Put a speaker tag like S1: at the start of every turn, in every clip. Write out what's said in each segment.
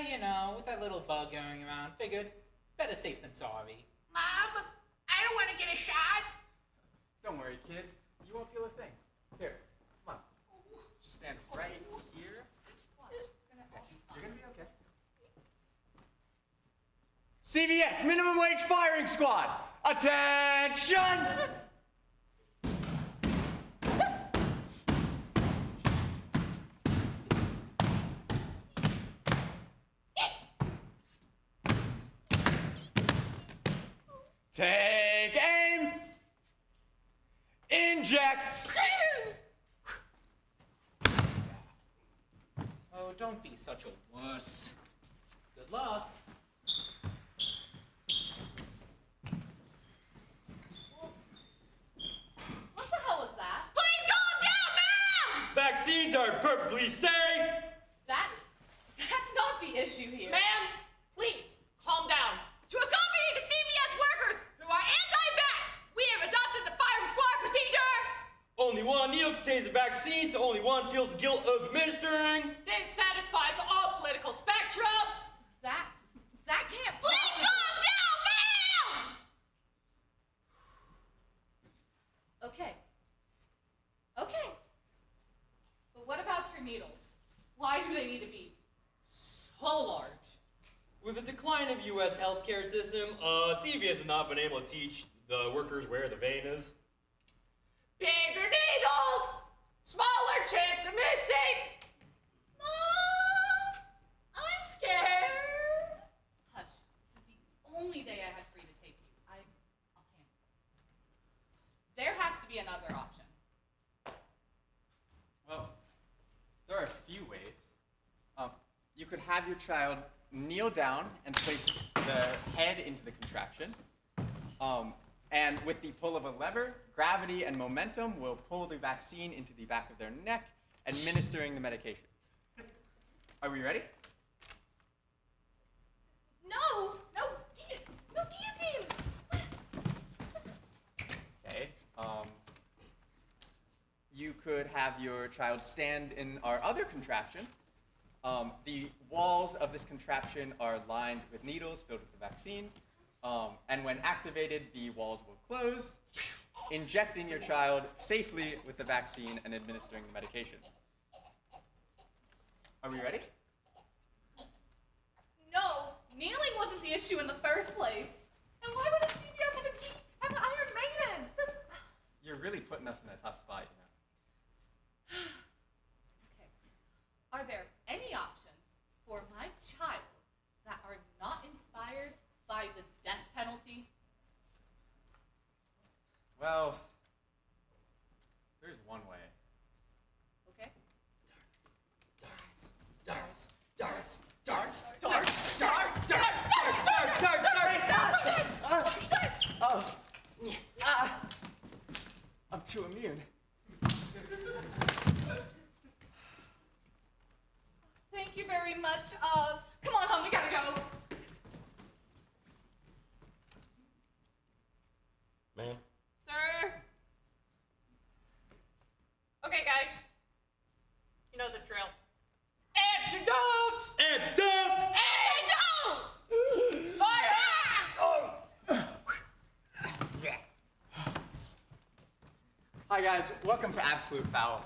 S1: you know, with that little bug going around, figured better safe than sorry.
S2: Mom, I don't want to get a shot.
S3: Don't worry, kid. You won't feel a thing. Here, come on. Just stand right here. You're gonna be okay. CVS, minimum wage firing squad. Attention! Take aim. Inject.
S1: Oh, don't be such a wuss. Good luck.
S4: What the hell was that?
S2: Please calm down, ma'am!
S3: Vaccines are perfectly safe.
S4: That's not the issue here.
S5: Ma'am, please, calm down.
S2: To accompany the CVS workers who are anti-vax, we have adopted the firing squad procedure.
S3: Only one needle contains the vaccine, so only one feels the guilt of administering.
S5: This satisfies all political spectrums.
S4: That can't
S2: Please
S4: possibly...
S2: calm down, ma'am!
S4: Okay. Okay. But what about your needles? Why do they need to be so large?
S3: With the decline of U.S. healthcare system, CVS has not been able to teach the workers where the vein is.
S5: Bigger needles, smaller chance of missing. Mom, I'm scared.
S4: Hush. This is the only day I had free to take you. I'll handle it. There has to be another option.
S3: Well, there are a few ways. You could have your child kneel down and place the head into the contraption. And with the pull of a lever, gravity and momentum will pull the vaccine into the back of their neck, administering the medication. Are we ready?
S4: No guillotine.
S3: Okay. You could have your child stand in our other contraption. The walls of this contraption are lined with needles filled with the vaccine. And when activated, the walls will close, injecting your child safely with the vaccine and administering the medication. Are we ready?
S4: No, kneeling wasn't the issue in the first place. And why would a CVS have an Iron Maiden?
S3: You're really putting us in a tough spot, you know.
S4: Okay. Are there any options for my child that are not inspired by the death penalty?
S3: Well, there's one way.
S4: Okay.
S3: I'm too immune.
S4: Thank you very much. Come on home, we gotta go.
S3: Man.
S5: Sir. Okay, guys. You know the drill. Antidote!
S3: Antidote!
S2: Antidote!
S5: Fire!
S3: Hi guys, welcome to Absolute Fowl.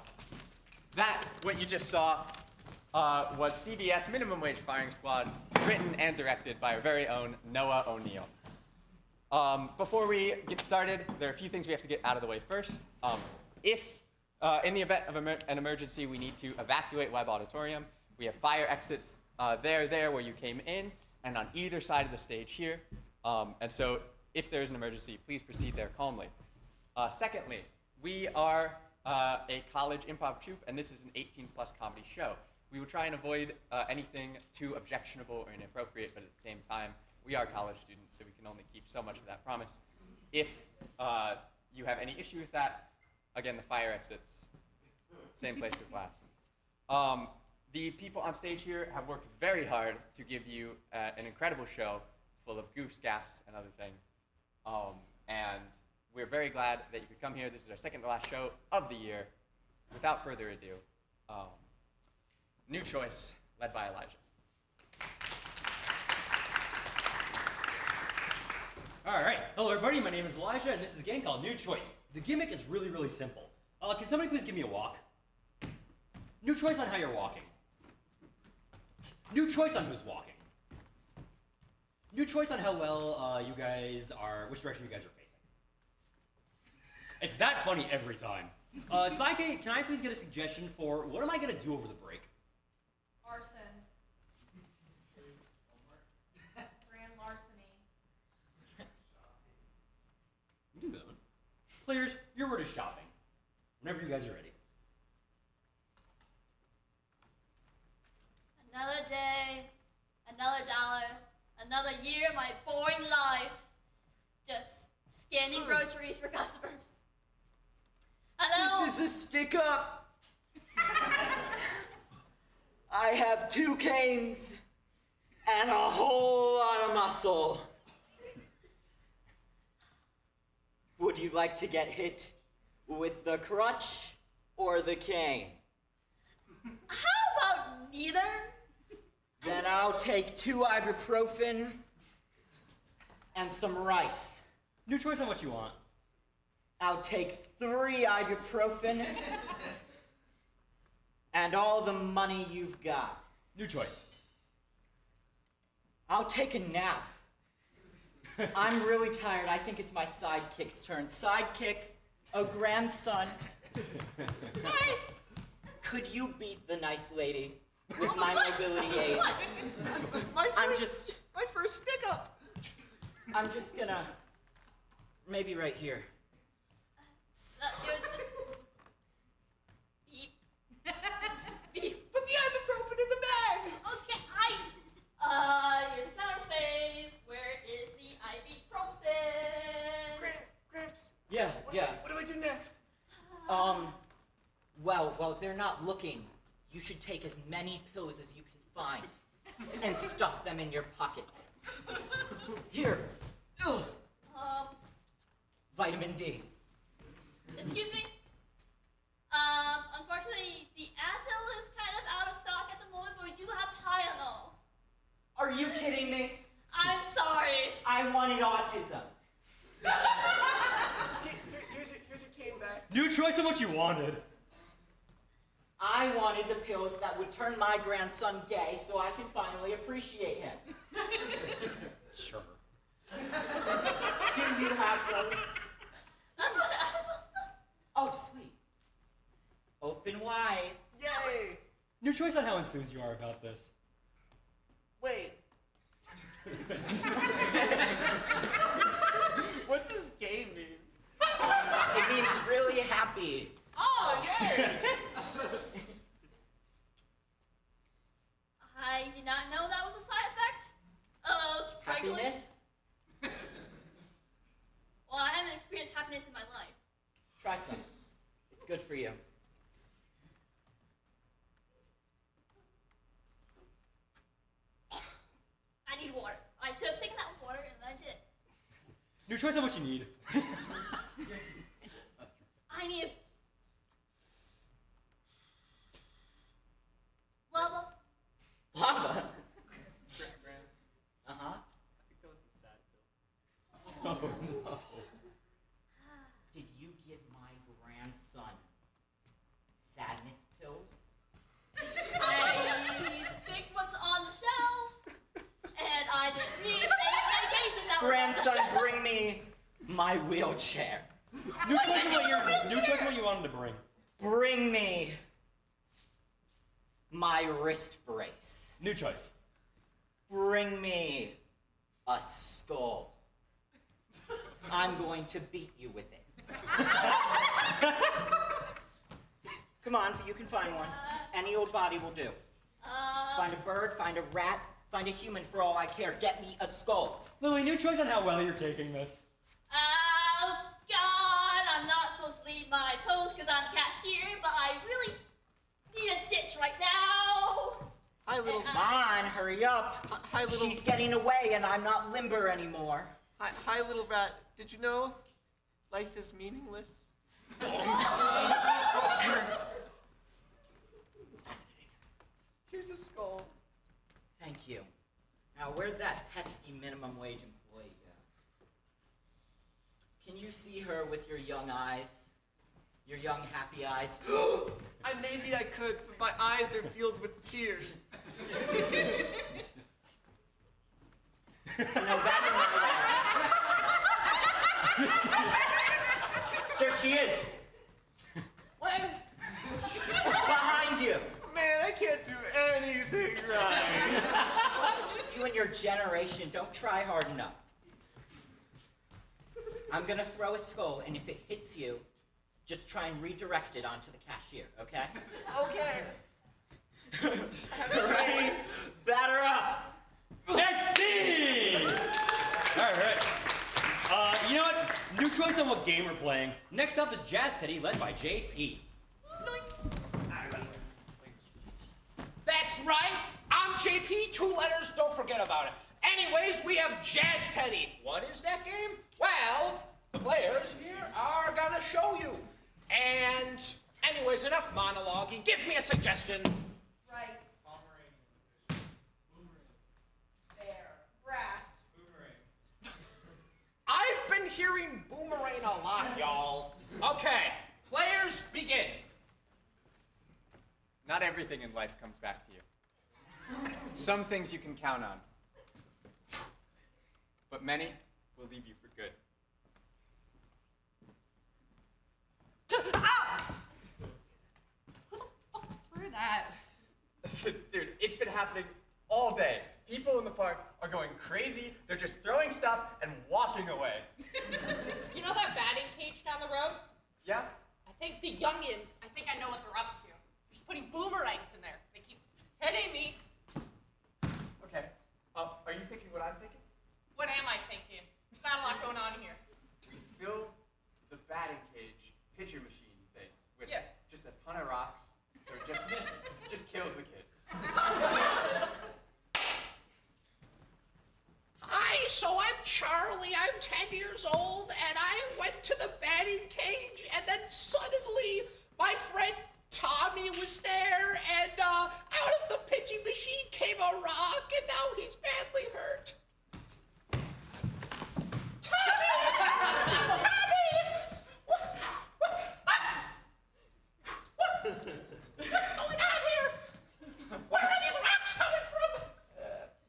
S3: That, what you just saw, was CBS Minimum Wage Firing Squad, written and directed by our very own Noah O'Neill. Before we get started, there are a few things we have to get out of the way first. If, in the event of an emergency, we need to evacuate Webb Auditorium, we have fire exits there where you came in, and on either side of the stage here. And so, if there is an emergency, please proceed there calmly. Secondly, we are a college improv troupe, and this is an 18-plus comedy show. We will try and avoid anything too objectionable or inappropriate, but at the same time, we are college students, so we can only keep so much of that promise. If you have any issue with that, again, the fire exits, same place as last. The people on stage here have worked very hard to give you an incredible show full of goofs, gaffes, and other things. And we're very glad that you could come here. This is our second to last show of the year. Without further ado, New Choice, led by Elijah.
S6: Alright, hello everybody, my name is Elijah, and this is a game called New Choice. The gimmick is really, really simple. Can somebody please give me a walk? New choice on how you're walking. New choice on who's walking. New choice on how well you guys are, which direction you guys are facing. It's that funny every time. Psyche, can I please get a suggestion for what am I going to do over the break?
S4: Arson. Grand larceny.
S6: You can do that one. Players, your word is shopping. Whenever you guys are ready.
S7: Another day, another dollar, another year of my boring life. Just scanning groceries for customers. Hello?
S8: This is a stick up. I have 2 canes and a whole lot of muscle. Would you like to get hit with the crutch or the cane?
S7: How about neither?
S8: Then I'll take 2 ibuprofen and some rice.
S6: New choice on what you want.
S8: I'll take 3 ibuprofen and all the money you've got.
S6: New choice.
S8: I'll take a nap. I'm really tired. I think it's my sidekick's turn. Sidekick, a grandson. Hey, could you beat the nice lady with my mobility aids?
S9: My first stick up.
S8: I'm just gonna, maybe right here.
S7: You're just... Beep. Beep.
S9: Put the ibuprofen in the bag.
S7: Okay, here's the counter phase. Where is the ibuprofen?
S9: Gramps.
S8: Yeah, yeah.
S9: What do I do next?
S8: Well, they're not looking. You should take as many pills as you can find and stuff them in your pockets. Here. Ugh. Vitamin D.
S7: Excuse me? Unfortunately, the Advil is kind of out of stock at the moment, but we do have Tylenol.
S8: Are you kidding me?
S7: I'm sorry.
S8: I wanted autism.
S9: Here's your cane back.
S6: New choice on what you wanted.
S8: I wanted the pills that would turn my grandson gay so I can finally appreciate him.
S6: Sure.
S8: Do you have those?
S7: That's what Advil does.
S8: Oh, sweet. Open wide.
S9: Yay!
S6: New choice on how enthused you are about this.
S9: Wait. What does gay mean?
S8: It means really happy.
S9: Oh, yay!
S7: I did not know that was a side effect of regular...
S8: Happiness?
S7: Well, I haven't experienced happiness in my life.
S8: Try some. It's good for you.
S7: I need water. I should have taken that with water, and I did.
S6: New choice on what you need.
S7: I need... lava.
S8: Lava?
S9: Gramps.
S8: Uh-huh.
S9: I think that was the sad pill.
S6: Oh no.
S8: Did you give my grandson sadness pills?
S7: I picked what's on the shelf, and I didn't need any medication that
S8: Grandson,
S7: was on the shelf.
S8: bring me my wheelchair.
S6: New choice on what you wanted to bring.
S8: Bring me my wrist brace.
S6: New choice.
S8: Bring me a skull. I'm going to beat you with it. Come on, you can find one. Any old body will do. Find a bird, find a rat, find a human for all I care. Get me a skull.
S6: Lily, new choice on how well you're taking this.
S7: Oh, God, I'm not supposed to leave my post because I'm cashier, but I really need a ditch right now.
S9: Hi, little.
S8: Come on, hurry up.
S9: Hi, little.
S8: She's getting away and I'm not limber anymore.
S9: Hi, little rat. Did you know life is meaningless? Here's a skull.
S8: Thank you. Now, where'd that pesky minimum wage employee go? Can you see her with your young eyes? Your young, happy eyes?
S9: Maybe I could, but my eyes are filled with tears.
S8: No, that's not There she is.
S9: When?
S8: Behind you.
S9: Man, I can't do anything right.
S8: You and your generation don't try hard enough. I'm gonna throw a skull, and if it hits you, just try and redirect it onto the cashier, okay?
S9: Okay.
S8: Ready? Batter up.
S6: Let's see! All right. You know what? New choice on what game we're playing. Next up is Jazz Teddy, led by JP.
S10: That's right. I'm JP, 2 letters, don't forget about it. Anyways, we have Jazz Teddy. What is that game? Well, the players here are gonna show you. And anyways, enough monologuing. Give me a suggestion.
S2: Rice. Bear. Brass.
S10: I've been hearing boomerang a lot, y'all. Okay, players, begin.
S3: Not everything in life comes back to you. Some things you can count on. But many will leave you for good.
S2: Who the fuck threw that?
S3: Dude, it's been happening all day. People in the park are going crazy. They're just throwing stuff and walking away.
S5: You know that batting cage down the road?
S3: Yeah?
S5: I think the youngins, I think I know what they're up to. They're just putting boomerangs in there. They keep hitting me.
S3: Okay. Are you thinking what I'm thinking?
S5: What am I thinking? There's not a lot going on here.
S3: We fill the batting cage pitcher machine things with
S5: Yeah.
S3: just a ton of rocks, so it just kills the kids.
S10: Hi, so I'm Charlie. I'm 10 years old, and I went to the batting cage, and then suddenly my friend Tommy was there, and out of the pitching machine came a rock, and now he's badly hurt. Tommy! Tommy! What's going on here? Where are these rocks coming from?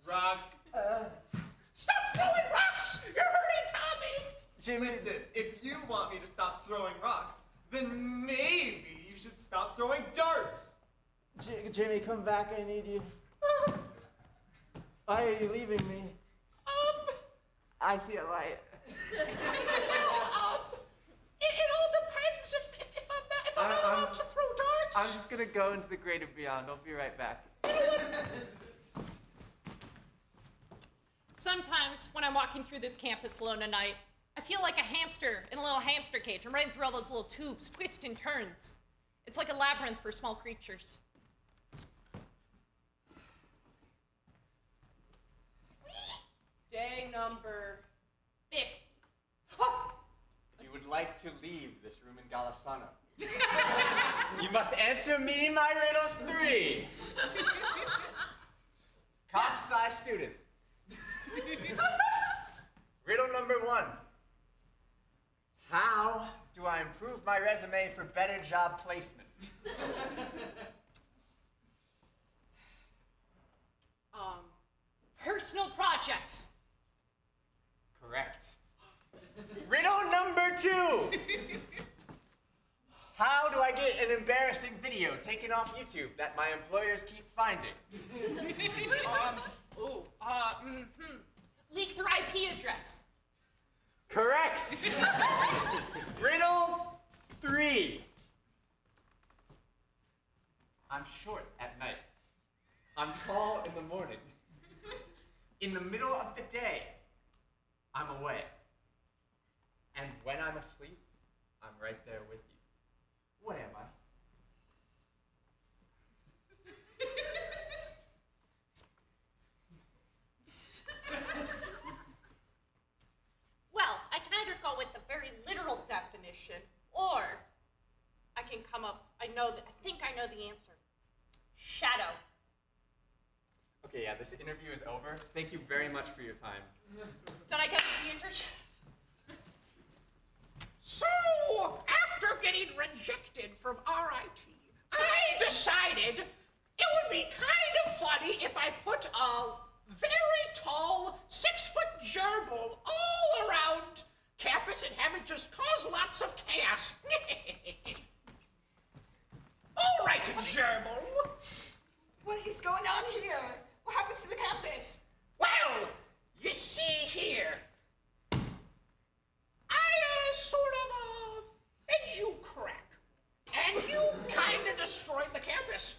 S3: Rock.
S10: Stop throwing rocks! You're hurting Tommy!
S9: Listen, if you want me to stop throwing rocks, then maybe you should stop throwing darts.
S11: Jimmy, come back. I need you. Why are you leaving me? I see a light.
S10: Well, it all depends if I'm not allowed to throw darts.
S11: I'm just gonna go into the great and beyond. I'll be right back.
S5: Sometimes when I'm walking through this campus alone at night, I feel like a hamster in a little hamster cage. I'm running through all those little tubes, twists and turns. It's like a labyrinth for small creatures. Day number 50.
S3: You would like to leave this room in Galasano. You must answer me my riddles 3. Cop Sci student. Riddle number 1. How do I improve my resume for better job placement?
S5: Personal projects.
S3: Correct. Riddle number 2. How do I get an embarrassing video taken off YouTube that my employers keep finding?
S5: Leak their IP address.
S3: Correct. Riddle 3. I'm short at night. I'm tall in the morning. In the middle of the day, I'm away. And when I'm asleep, I'm right there with you. What am I?
S5: Well, I can either go with the very literal definition, or I can come up, I think I know the answer. Shadow.
S3: Okay, yeah, this interview is over. Thank you very much for your time.
S5: Did I get the internship?
S10: getting rejected from RIT, I decided it would be kind of funny if I put a very tall 6-foot gerbil all around campus and have it just cause lots of chaos. All right, gerbil.
S2: What is going on here? What happened to the campus?
S10: Well, you see here, I sort of fed you crack, and you kind of destroyed the campus.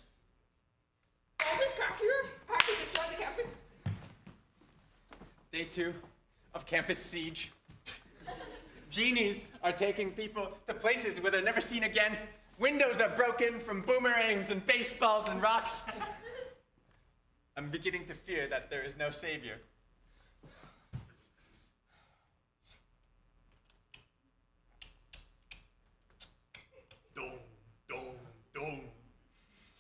S2: All this crack here? Crack to destroy the campus?
S3: Day 2 of campus siege. Genies are taking people to places where they're never seen again. Windows are broken from boomerangs and baseballs and rocks. I'm beginning to fear that there is no savior.
S12: Dong, dong, dong.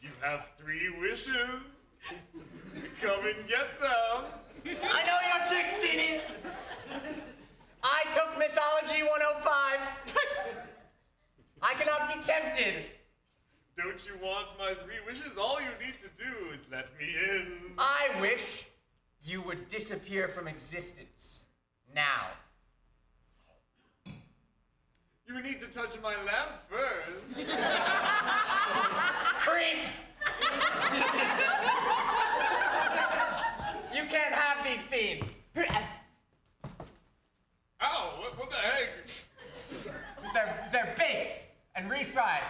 S12: You have 3 wishes. Come and get them.
S3: I know your tricks, Genie. I took Mythology 105. I cannot be tempted.
S12: Don't you want my 3 wishes? All you need to do is let me in.
S3: I wish you would disappear from existence. Now.
S12: You need to touch my lamp first.
S3: Creep! You can't have these beans.
S12: Ow, what the heck?
S3: They're baked and refried.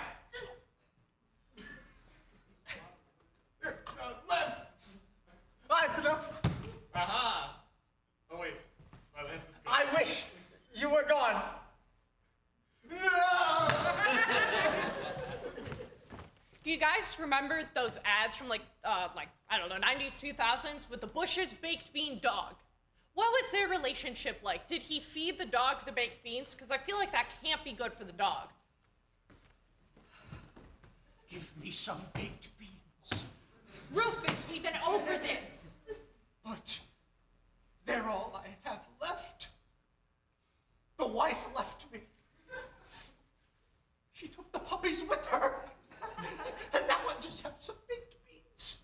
S12: Lamp!
S3: No.
S12: Aha! Oh wait, my lamp is gone.
S3: I wish you were gone.
S12: No!
S2: Do you guys remember those ads from like I don't know, 90s, 2000s with the Bush's baked bean dog? What was their relationship like? Did he feed the dog the baked beans? Because I feel like that can't be good for the dog.
S10: Give me some baked beans.
S2: Rufus, we've been over this.
S10: But they're all I have left. The wife left me. She took the puppies with her. And now I just have some baked beans.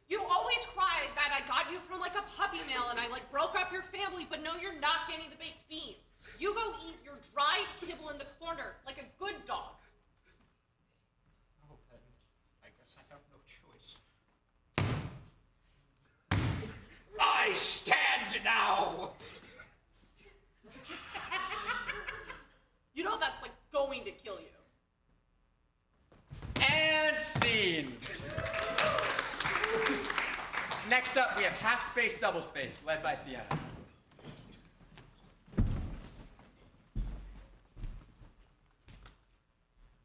S2: You always cry that I got you from like a puppy mill and I like broke up your family, but no, you're not getting the baked beans. You go eat your dried kibble in the corner like a good dog.
S10: Oh, then I guess I have no choice. I stand now.
S2: You know that's like going to kill you.
S3: And scene. Next up, we have half space, double space, led by Sienna.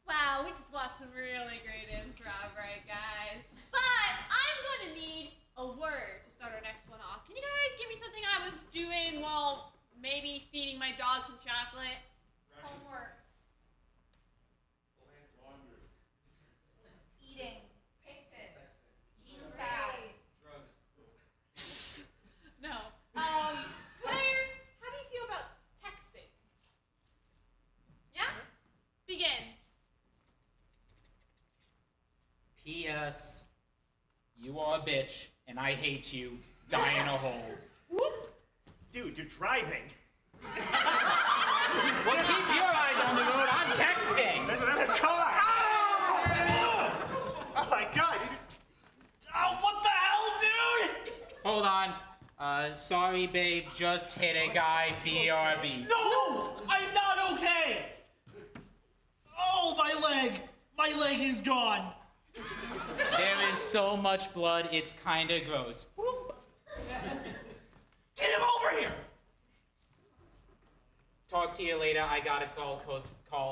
S7: Wow, we just watched some really great improv, right, guys? But I'm going to need a word to start our next one off. Can you guys give me something I was doing while maybe feeding my dog some chocolate? Homework.
S2: Eating. Painting. Eating salad.
S7: No. Players, how do you feel about texting? Yeah? Begin.
S1: P.S. You are a bitch, and I hate you. Die in a hole.
S12: Dude, you're driving.
S1: Well, keep your eyes on the road. I'm texting.
S12: There's another car. Oh my god.
S1: Oh, what the hell, dude? Hold on. Sorry, babe. Just hit a guy. BRB.
S13: No! I'm not okay! Oh, my leg! My leg is gone!
S1: There is so much blood, it's kinda gross.
S10: Get him over here.
S1: Talk to you later. I gotta call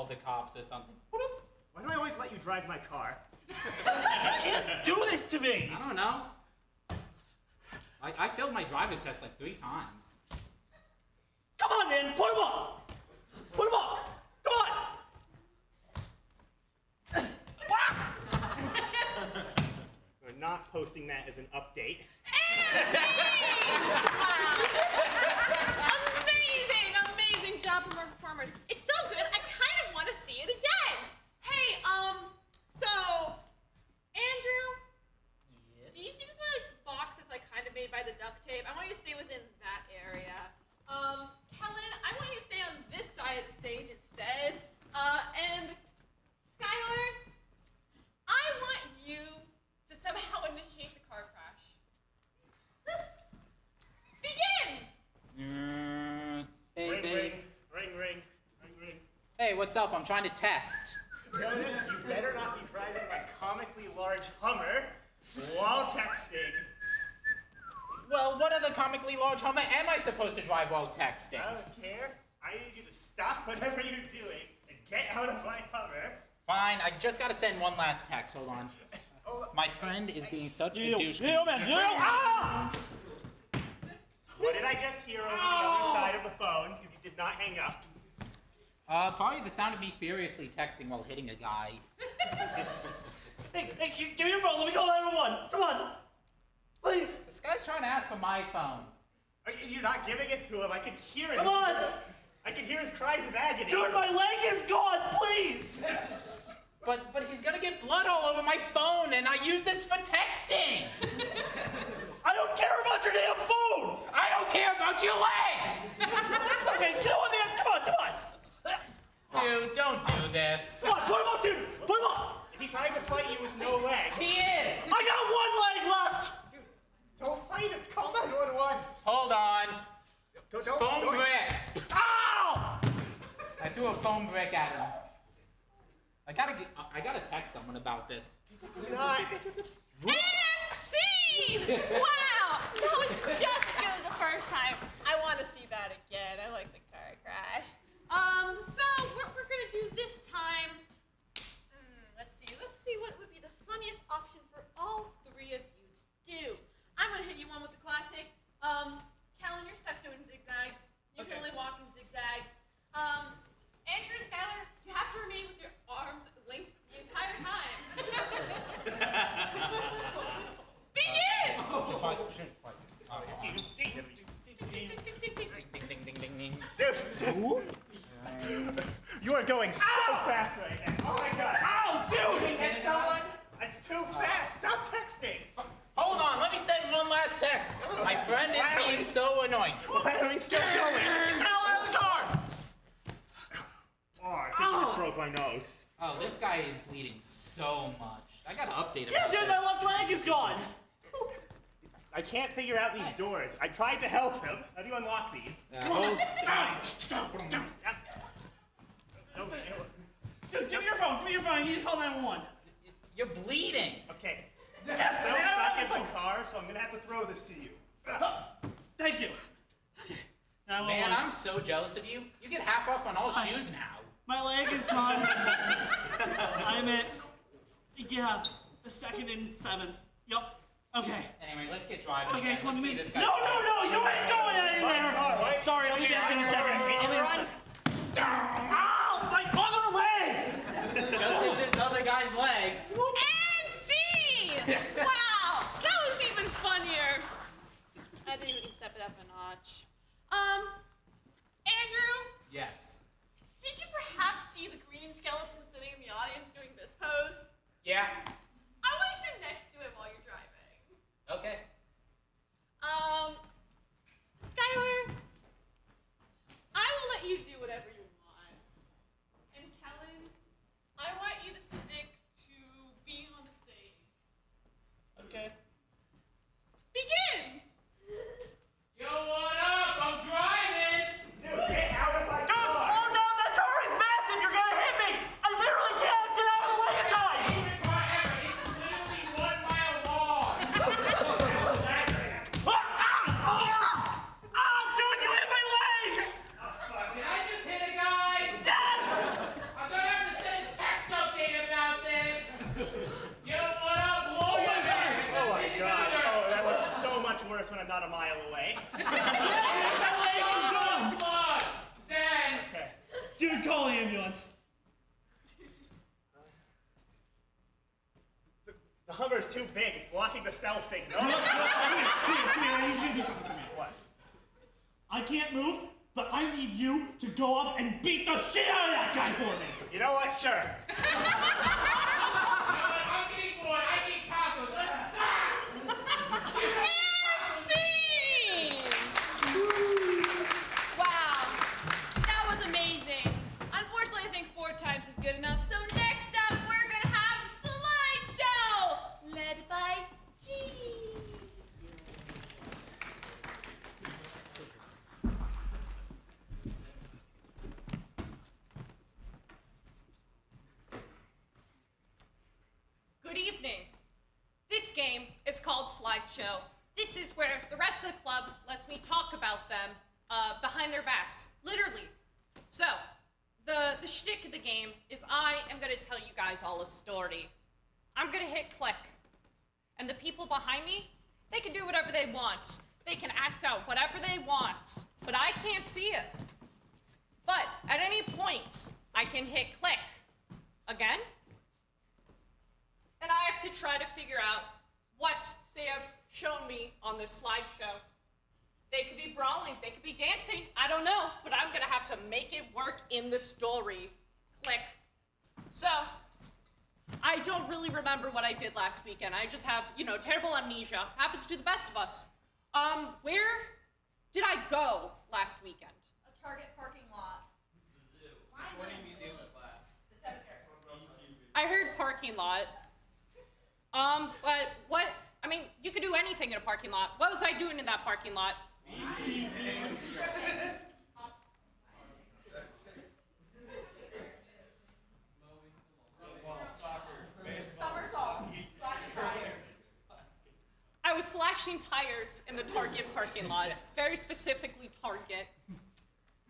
S1: the cops or something.
S12: Why do I always let you drive my car?
S13: You can't do this to me!
S1: I don't know. I failed my driver's test like 3 times.
S13: Come on, man! Put him up! Put him up! Come on!
S12: We're not posting that as an update.
S2: Amazing job from our performers. It's so good, I kind of want to see it again.
S1: Hey, what's up? I'm trying to text.
S14: Jonas, you better not be driving my comically large Hummer while texting.
S1: Well, what other comically large Hummer am I supposed to drive while texting?
S14: I don't care. I need you to stop whatever you're doing and get out of my Hummer.
S1: Fine, I just gotta send one last text. Hold on. My friend is being such a douche.
S14: Ah! What did I just hear over the other side of the phone? Because you did not hang up.
S1: Probably the sound of me furiously texting while hitting a guy.
S13: Hey, give me your phone. Let me call 911. Come on. Please.
S1: This guy's trying to ask for my phone.
S14: You're not giving it to him. I can hear it.
S13: Come on.
S14: I can hear his cries of agony.
S13: Dude, my leg is gone. Please.
S1: But he's gonna get blood all over my phone, and I use this for texting.
S13: I don't care about your damn phone.
S1: I don't care about your leg.
S13: Okay, you know what, man? Come on.
S1: Dude, don't do this.
S13: Come on, put him up, dude. Put him up.
S14: Is he trying to fight you with no leg?
S1: He is.
S13: I got one leg left.
S14: Dude, don't fight him. Call 911.
S1: Hold on.
S14: Don't.
S1: Foam brick.
S13: Ow!
S1: I threw a foam brick at him. I gotta text someone about this.
S7: And scene! Wow! That was just as good as the first time. I want to see that again. I like the car crash. So what we're gonna do this time, let's see what would be the funniest option for all three of you to do. I'm gonna hit you one with the classic. Kellen, you're stuck doing zigzags. You can only walk in zigzags. Andrew and Skylar, you have to remain with your arms linked the entire time. Begin!
S14: Dude, you are going so fast right now. Oh my god.
S1: Ow, dude!
S14: He hit someone. It's too fast. Stop texting.
S1: Hold on, let me send one last text. My friend is being so annoying.
S14: Why are we still going?
S1: Get the hell out of the car!
S14: Oh, I think I just broke my nose.
S1: Oh, this guy is bleeding so much. I gotta update it.
S13: Yeah, dude, my left leg is gone.
S14: I can't figure out these doors. I tried to help him. How do you unlock these?
S1: Hold
S13: Dude, give me your phone. Give me your phone. You need to call 911.
S1: You're bleeding.
S14: Okay.
S13: Yes,
S14: I'm still stuck in the car, so I'm gonna have to throw this to you.
S13: Thank you. 911.
S1: Man, I'm so jealous of you. You get half off on all shoes now.
S13: My leg is gone. I'm at, the 2nd and 7th. Yup. Okay.
S1: Anyway, let's get driving.
S13: Okay,
S1: again.
S13: 20
S1: Let's see
S13: minutes.
S1: this guy.
S13: No, you ain't going anywhere. Sorry, I'll be back in a second. Ow, my other leg!
S1: Just hit this other guy's leg.
S7: And scene! Wow, that was even funnier. I think we can step it up a notch. Andrew,
S1: Yes.
S7: did you perhaps see the green skeleton sitting in the audience doing this pose?
S1: Yeah.
S7: I want to sit next to him while you're driving.
S1: Okay.
S7: Skylar, I will let you do whatever you want. And Kellen, I want you to stick to being on the stage.
S13: Okay.
S7: Begin!
S1: Yo, what up? I'm driving.
S14: Dude, get out of my
S13: Dude,
S14: car!
S13: slow down! That car is massive! You're gonna hit me! I literally can't get out of the way in time!
S1: Favorite car ever. It's literally 1 mile long.
S13: Dude, you hit my leg!
S1: Did I just hit a guy?
S13: Yes!
S1: I'm gonna have to send a text update about this. Yo, what up, lawyer?
S14: Oh my god. Oh, that looks so much worse when I'm not a mile away.
S13: My leg is gone!
S1: Blood. Send.
S14: Okay.
S13: Dude, call the ambulance.
S14: The Hummer's too big. It's blocking the cell signal.
S13: Come here, I need you to do something for me.
S14: What?
S13: I can't move, but I need you to go up and beat the shit out of that guy for me!
S14: You know what? Sure.
S1: I'm getting bored. I need tacos. Let's stop.
S7: And scene! Wow, that was amazing. Unfortunately, I think 4 times is good enough. So next up, we're gonna have a slideshow led by G.
S2: called Slideshow. This is where the rest of the club lets me talk about them behind their backs, literally. So, the shtick of the game is I am going to tell you guys all a story. I'm going to hit click, and the people behind me, they can do whatever they want. They can act out whatever they want, but I can't see it. But at any point, I can hit click again, and I have to try to figure out what they have shown me on this slideshow. They could be brawling, they could be dancing, I don't know, but I'm gonna have to make it work in the story. Click. So, I don't really remember what I did last weekend. I just have, terrible amnesia. Happens to the best of us. Where did I go last weekend?
S4: A Target parking lot.
S6: The zoo. Museum class.
S4: The cemetery.
S2: I heard parking lot. But you could do anything in a parking lot. What was I doing in that parking lot?
S4: Somersaults. Slashing tires.
S2: I was slashing tires in the Target parking lot. Very specifically Target.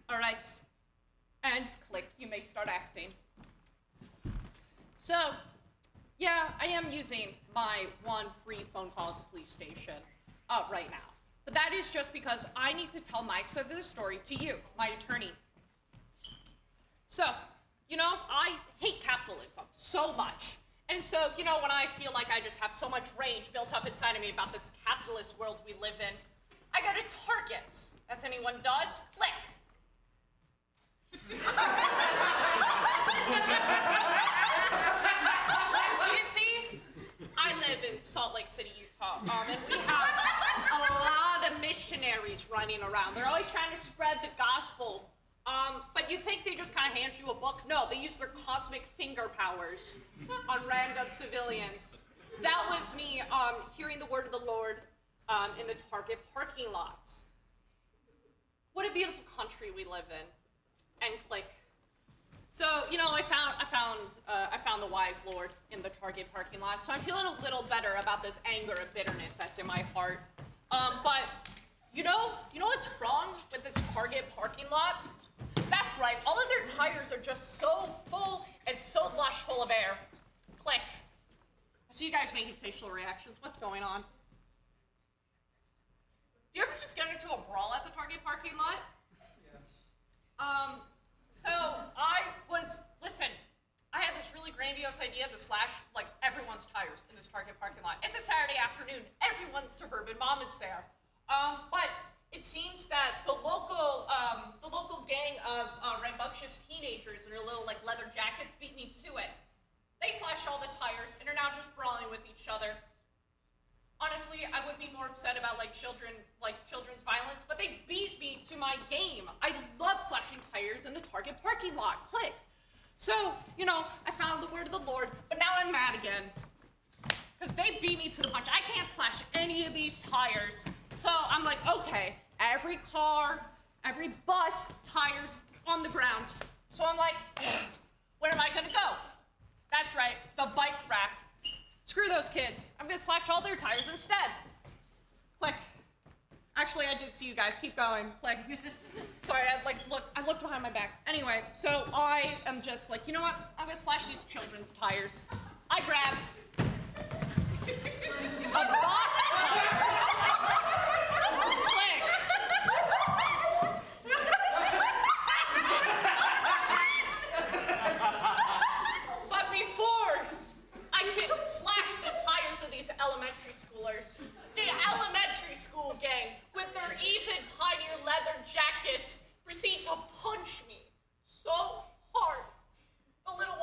S2: All right. And click, you may start acting. So, yeah, I am using my one free phone call at the police station right now. But that is just because I need to tell my side of the story to you, my attorney. So, I hate capitalism so much. And so, when I feel like I just have so much rage built up inside of me about this capitalist world we live in, I go to Target, as anyone does. Click. You see, I live in Salt Lake City, Utah, and we have a lot of missionaries running around. They're always trying to spread the gospel. But you think they just kind of hand you a book? No, they use their cosmic finger powers on random civilians. That was me hearing the word of the Lord in the Target parking lot. What a beautiful country we live in. And click. So, I found the wise Lord in the Target parking lot. So I'm feeling a little better about this anger and bitterness that's in my heart. But you know what's wrong with this Target parking lot? That's right, all of their tires are just so full and so lush full of air. Click. I see you guys making facial reactions. What's going on? Do you ever just get into a brawl at the Target parking lot? Listen, I had this really grandiose idea to slash, everyone's tires in this Target parking lot. It's a Saturday afternoon. Everyone's suburban mom is there. But it seems that the local gang of rambunctious teenagers in their little, leather jackets beat me to it. They slashed all the tires and are now just brawling with each other. Honestly, I would be more upset about, children's violence, but they beat me to my game. I love slashing tires in the Target parking lot. Click. So, I found the word of the Lord, but now I'm mad again. Because they beat me to the punch. I can't slash any of these tires. So I'm like, okay, every car, every bus, tires on the ground. So I'm like, where am I gonna go? That's right, the bike rack. Screw those kids. I'm gonna slash all their tires instead. Click. Actually, I did see you guys. Keep going. Click. Sorry, I looked behind my back. Anyway, so I am just like, you know what? I'm gonna slash these children's tires. I grab a box tire. Click. But before I can slash the tires of these elementary schoolers, the elementary school gang, with their even tinier leather jackets, proceed to punch me so hard. The little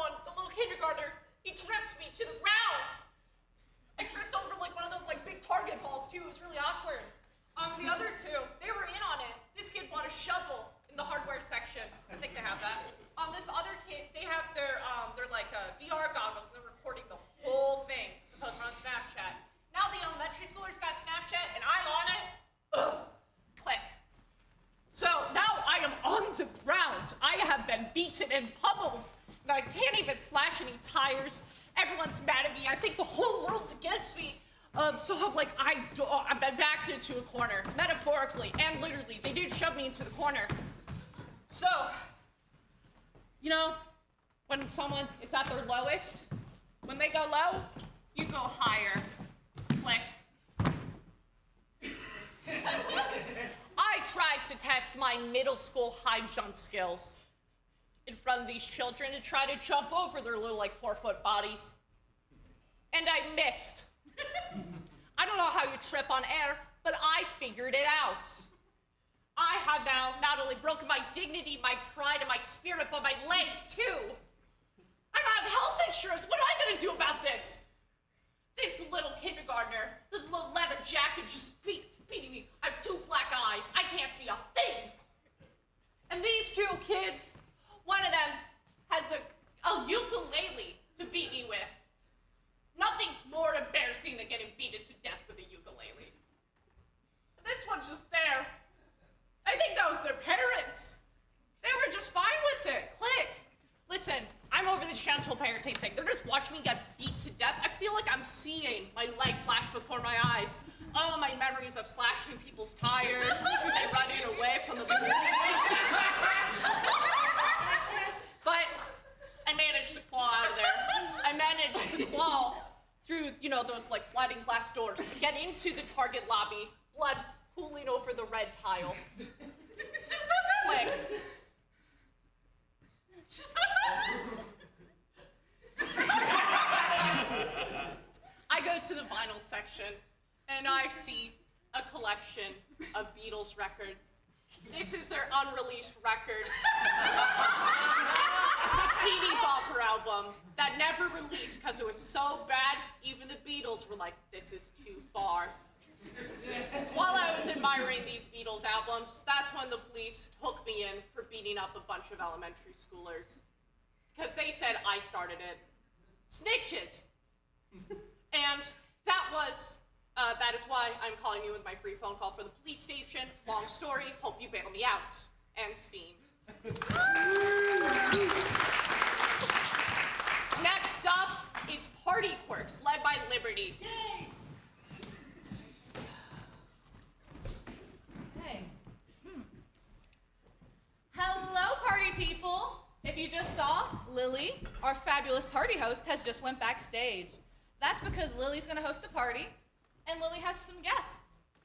S2: kindergartner, he tripped me to the ground. I tripped over one of those big Target balls too. It was really awkward. The other two, they were in on it. This kid bought a shovel in the hardware section. I think they have that. This other kid, they have their VR goggles. They're recording the whole thing to post on Snapchat. Now the elementary schoolers got Snapchat and I'm on it. Ugh. Click. So now I am on the ground. I have been beaten and pummeled. And I can't even slash any tires. Everyone's mad at me. I think the whole world's against me. So like I backed into a corner, metaphorically and literally. They did shove me into the corner. So, you know, when someone is at their lowest, when they go low, you go higher. Click. I tried to test my middle school high jump skills in front of these children to try to jump over their little like 4-foot bodies. And I missed. I don't know how you trip on air, but I figured it out. I have now not only broken my dignity, my pride, and my spirit, but my leg too. I don't have health insurance. What am I gonna do about this? This little kindergartner, this little leather jacket just beating me. I have 2 black eyes. I can't see a thing. And these 2 kids, one of them has a ukulele to beat me with. Nothing's more embarrassing than getting beaten to death with a ukulele. And this one's just there. I think that was their parents. They were just fine with it. Click. Listen, I'm over this gentle parenting thing. They're just watching me get beat to death. I feel like I'm seeing my leg flash before my eyes. All of my memories of slashing people's tires and running away from the police. But I managed to claw out of there. I managed to claw through, you know, those like sliding glass doors, get into the Target lobby, blood pooling over the red tile. Click. I go to the vinyl section and I see a collection of Beatles records. This is their unreleased record. The Teeny Bopper album that never released because it was so bad, even the Beatles were like, this is too far. While I was admiring these Beatles albums, that's when the police took me in for beating up a bunch of elementary schoolers. Because they said I started it. Snitches! And that is why I'm calling you with my free phone call for the police station. Long story, hope you bail me out. And scene. Next up is Party Quirks, led by Liberty. Yay!
S4: Hey. Hello, party people. If you just saw, Lily, our fabulous party host, has just went backstage. That's because Lily's gonna host a party, and Lily has some guests.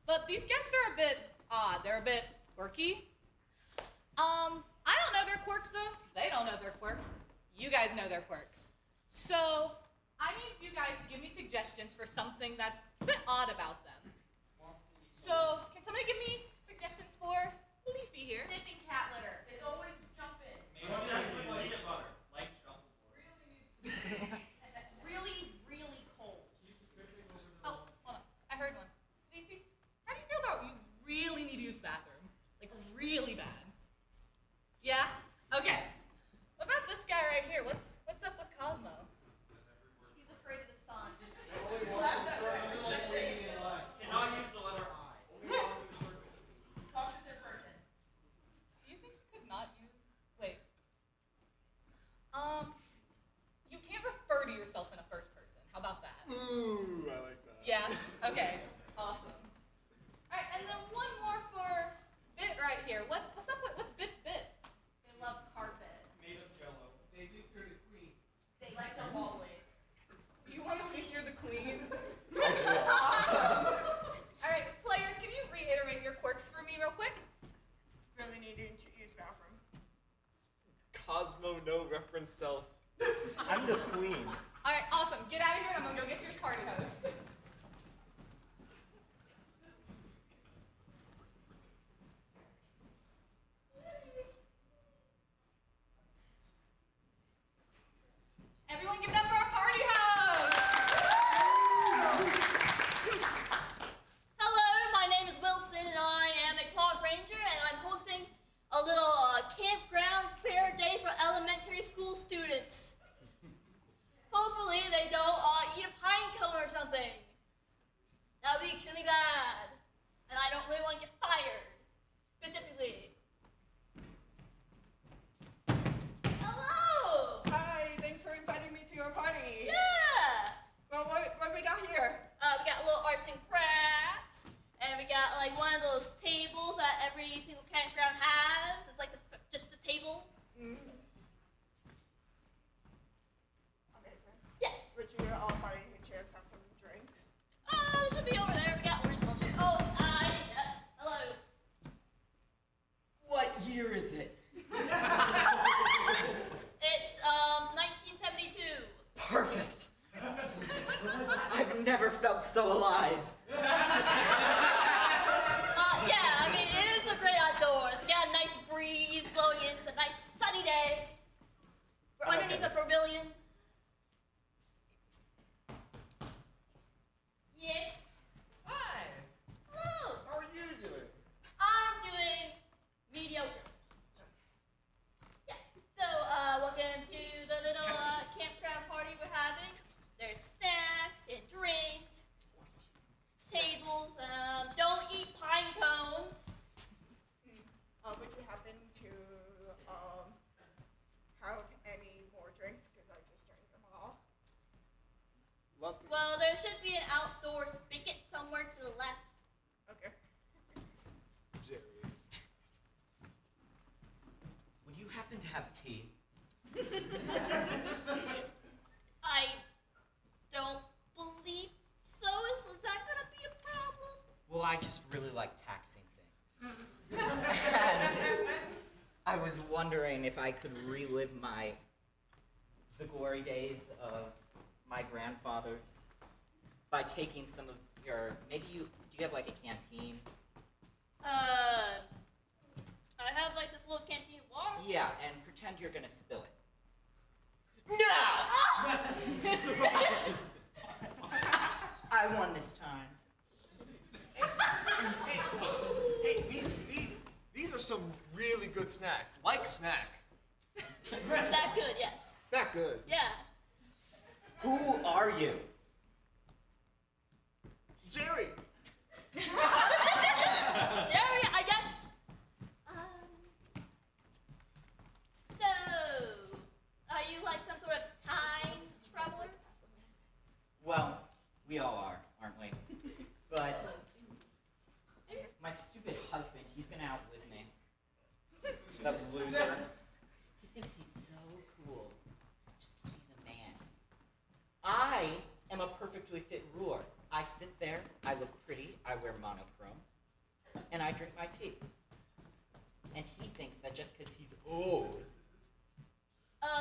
S4: But these guests are a bit odd. They're a bit quirky. I don't know their quirks though. They don't know their quirks. You guys know their quirks. So I need you guys to give me suggestions for something that's a bit odd about them. So can somebody give me suggestions for Leafy here?
S5: Sniffing cat litter. It's always jumping.
S6: Like shuffleboard.
S5: Really, really cold.
S4: Oh, hold on. I heard one. Leafy, how do you feel about you really need to use the bathroom? Like really bad. Yeah? Okay. What about this guy right here? What's up with Cosmo?
S5: He's afraid of the sun.
S14: Cannot use the letter I. Only ones in the circle.
S5: Talk to their person.
S4: Do you think you could not use? Wait. You can't refer to yourself in a first person. How about that?
S9: Ooh, I like that.
S4: Yeah? Okay. Awesome. Alright, and then one more for Bit right here. What's Bit's Bit?
S5: They love carpet.
S14: Made of jello. They think you're the queen.
S5: They like to roll it.
S4: You want to think you're the queen? Awesome. Alright, players, can you reiterate your quirks for me real quick?
S11: Really needing to use bathroom.
S9: Cosmo, no reference self.
S14: I'm the queen.
S4: Alright, awesome. Get out of here and I'm gonna go get your party host. Everyone give it up for our party host!
S7: Hello, my name is Wilson, and I am a park ranger, and I'm hosting a little campground fair day for elementary school students. Hopefully they don't eat a pine cone or something. like one of those tables that every single campground has. It's like just a table.
S11: Amazing.
S7: Yes.
S11: Would you by any chance have some drinks?
S7: It should be over there. We got orange juice. Oh, yes. Hello.
S8: What year is it?
S7: It's 1972.
S8: Perfect. I've never felt so alive.
S7: Yeah, I mean, it is the great outdoors. You got a nice breeze blowing in. It's a nice sunny day. We're underneath a pavilion. Yes.
S9: Hi.
S7: Hello.
S9: How are you doing?
S7: I'm doing mediocre. Yeah. So, welcome to the little campground party we're having. There's snacks and drinks, tables. Don't eat pine cones.
S11: Would you happen to have any more drinks? Because I just drank them all.
S9: Lovely.
S7: Well, there should be an outdoor spigot somewhere to the left.
S11: Okay.
S9: Jerry.
S8: Would you happen to have tea?
S7: I don't believe so. Is that gonna be a problem?
S8: Well, I just really like taxing things. And I was wondering if I could relive the glory days of my grandfathers by taking some of your, do you have like a canteen?
S7: I have like this little canteen of water.
S8: Yeah, and pretend you're gonna spill it. No! I won this time.
S9: These are some really good snacks. Like snack.
S7: Snack good, yes.
S9: Snack good.
S7: Yeah.
S8: Who are you?
S9: Jerry.
S7: Jerry, I guess. So, are you like some sort of time traveler?
S8: Well, we all are, aren't we? But my stupid husband, he's gonna outlive me. That loser. He thinks he's so cool. Just 'cause he's a man. I am a perfectly fit ruler. I sit there, I look pretty, I wear monochrome, and I drink my tea. And he thinks that just because he's old.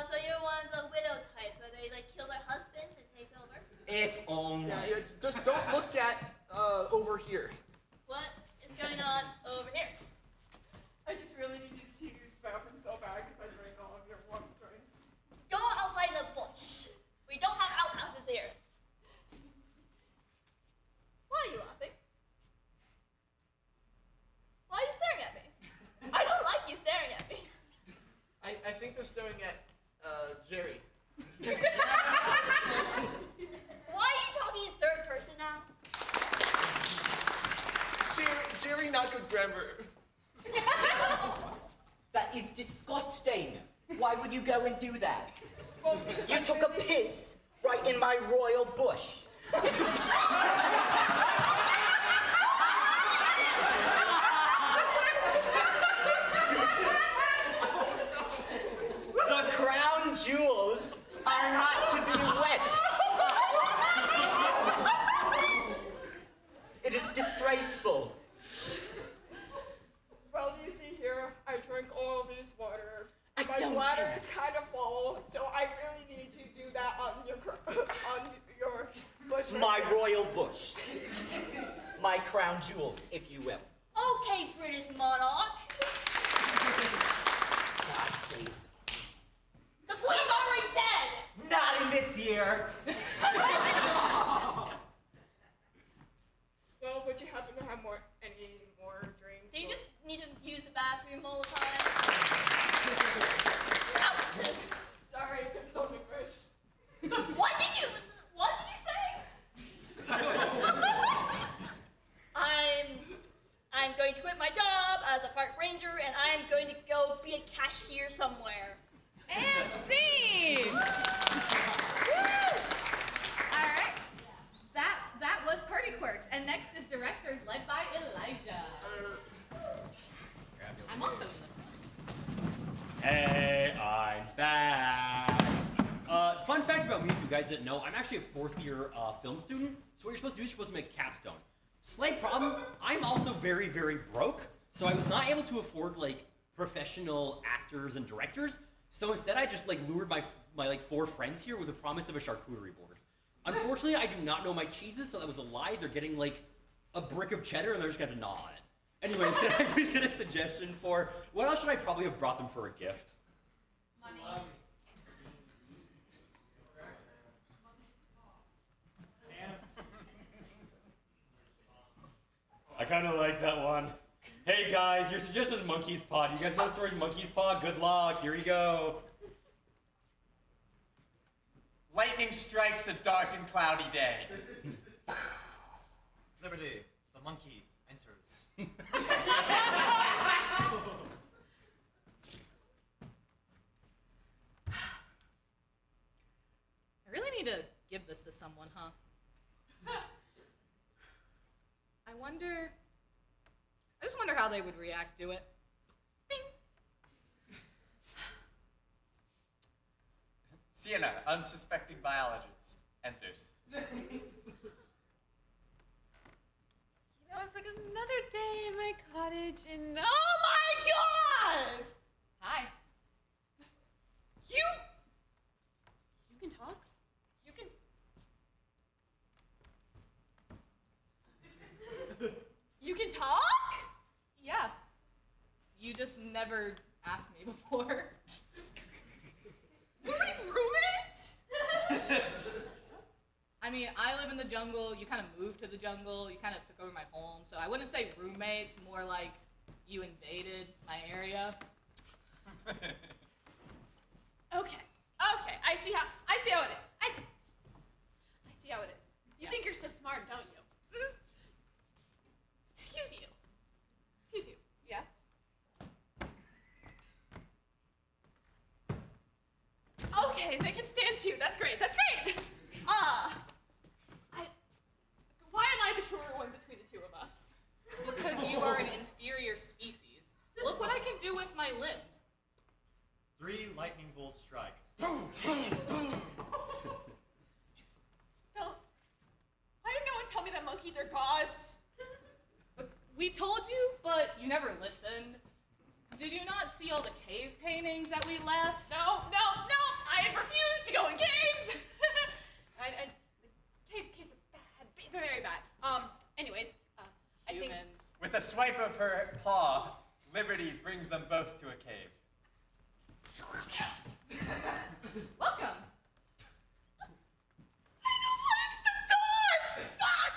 S7: So you're one of the widow types where they like kill their husbands and take over?
S8: If only.
S9: Yeah, just don't look at over here.
S7: What is going on over here?
S11: I just really need you to use the bathroom so bad because I drank all of your warm drinks.
S7: Go outside in the bush. We don't have outhouses here. Why are you laughing? Why are you staring at me? I don't like you staring at me.
S9: I think they're staring at Jerry.
S7: Why are you talking in third person now?
S9: Jerry, not good grammar.
S8: That is disgusting. Why would you go and do that?
S11: Well,
S8: You took a piss right in my royal bush. The crown jewels are not to be wet. It is disgraceful.
S11: Well, you see here, I drank all of this water.
S8: I
S11: My
S8: don't
S11: bladder
S8: care.
S11: is kind of full, so I really need to do that on your bush.
S8: My royal bush. My crown jewels, if you will.
S7: Okay, British monarch.
S8: God save.
S7: The queen's already dead.
S8: Not in this year.
S11: Well, would you happen to have any more drinks?
S7: Do you
S11: or-
S7: just need to use the bathroom all the time? Out.
S11: Sorry, I can still English.
S7: What did you say? I'm going to quit my job as a park ranger, and I am going to go be a cashier somewhere.
S4: And scene! Woo! All right. That was pretty works. And next is directors led by Elijah. I'm also in this one.
S6: Hey, I'm back. Fun fact about me, if you guys didn't know, I'm actually a fourth-year film student. So what you're supposed to do is you're supposed to make capstone. Slight problem, I'm also very, very broke. So I was not able to afford like professional actors and directors. So instead, I just like lured my like 4 friends here with the promise of a charcuterie board. Unfortunately, I do not know my cheeses, so that was a lie. They're getting like a brick of cheddar, and they're just gonna have to gnaw on it. Anyways, can I please get a suggestion for what else should I probably have brought them for a gift?
S4: Money.
S6: I kind of like that one. Hey guys, your suggestion was Monkey's Paw. Do you guys know the story of Monkey's Paw? Good luck. Here you go.
S3: Lightning strikes a dark and cloudy day.
S9: Liberty, the monkey enters.
S4: I really need to give this to someone, huh? I just wonder how they would react to it. Bing.
S3: Sienna, unsuspecting biologist, enters.
S2: You know, it's like another day in my cottage and oh my god!
S4: Hi.
S2: You can talk? You can talk?
S4: Yeah. You just never asked me before.
S2: Were we roommates?
S4: I mean, I live in the jungle. You kind of moved to the jungle. You kind of took over my home. So I wouldn't say roommates, more like you invaded my area.
S2: Okay. I see how it is. I see how it is. You think you're so smart, don't you? Mm? Excuse you.
S4: Yeah?
S2: Okay, they can stand too. That's great. Why am I the shorter one between the two of us?
S4: Because you are an inferior species. Look what I can do with my limbs.
S9: 3 lightning bolts strike.
S2: Don't. Why didn't no one tell me that monkeys are gods?
S4: We told you, but you never listened. Did you not see all the cave paintings that we left?
S2: No. I refuse to go in caves. Caves are bad, very bad. Anyways, I think.
S4: Humans.
S3: With a swipe of her paw, Liberty brings them both to a cave.
S4: Welcome.
S2: I don't like the dark. Fuck.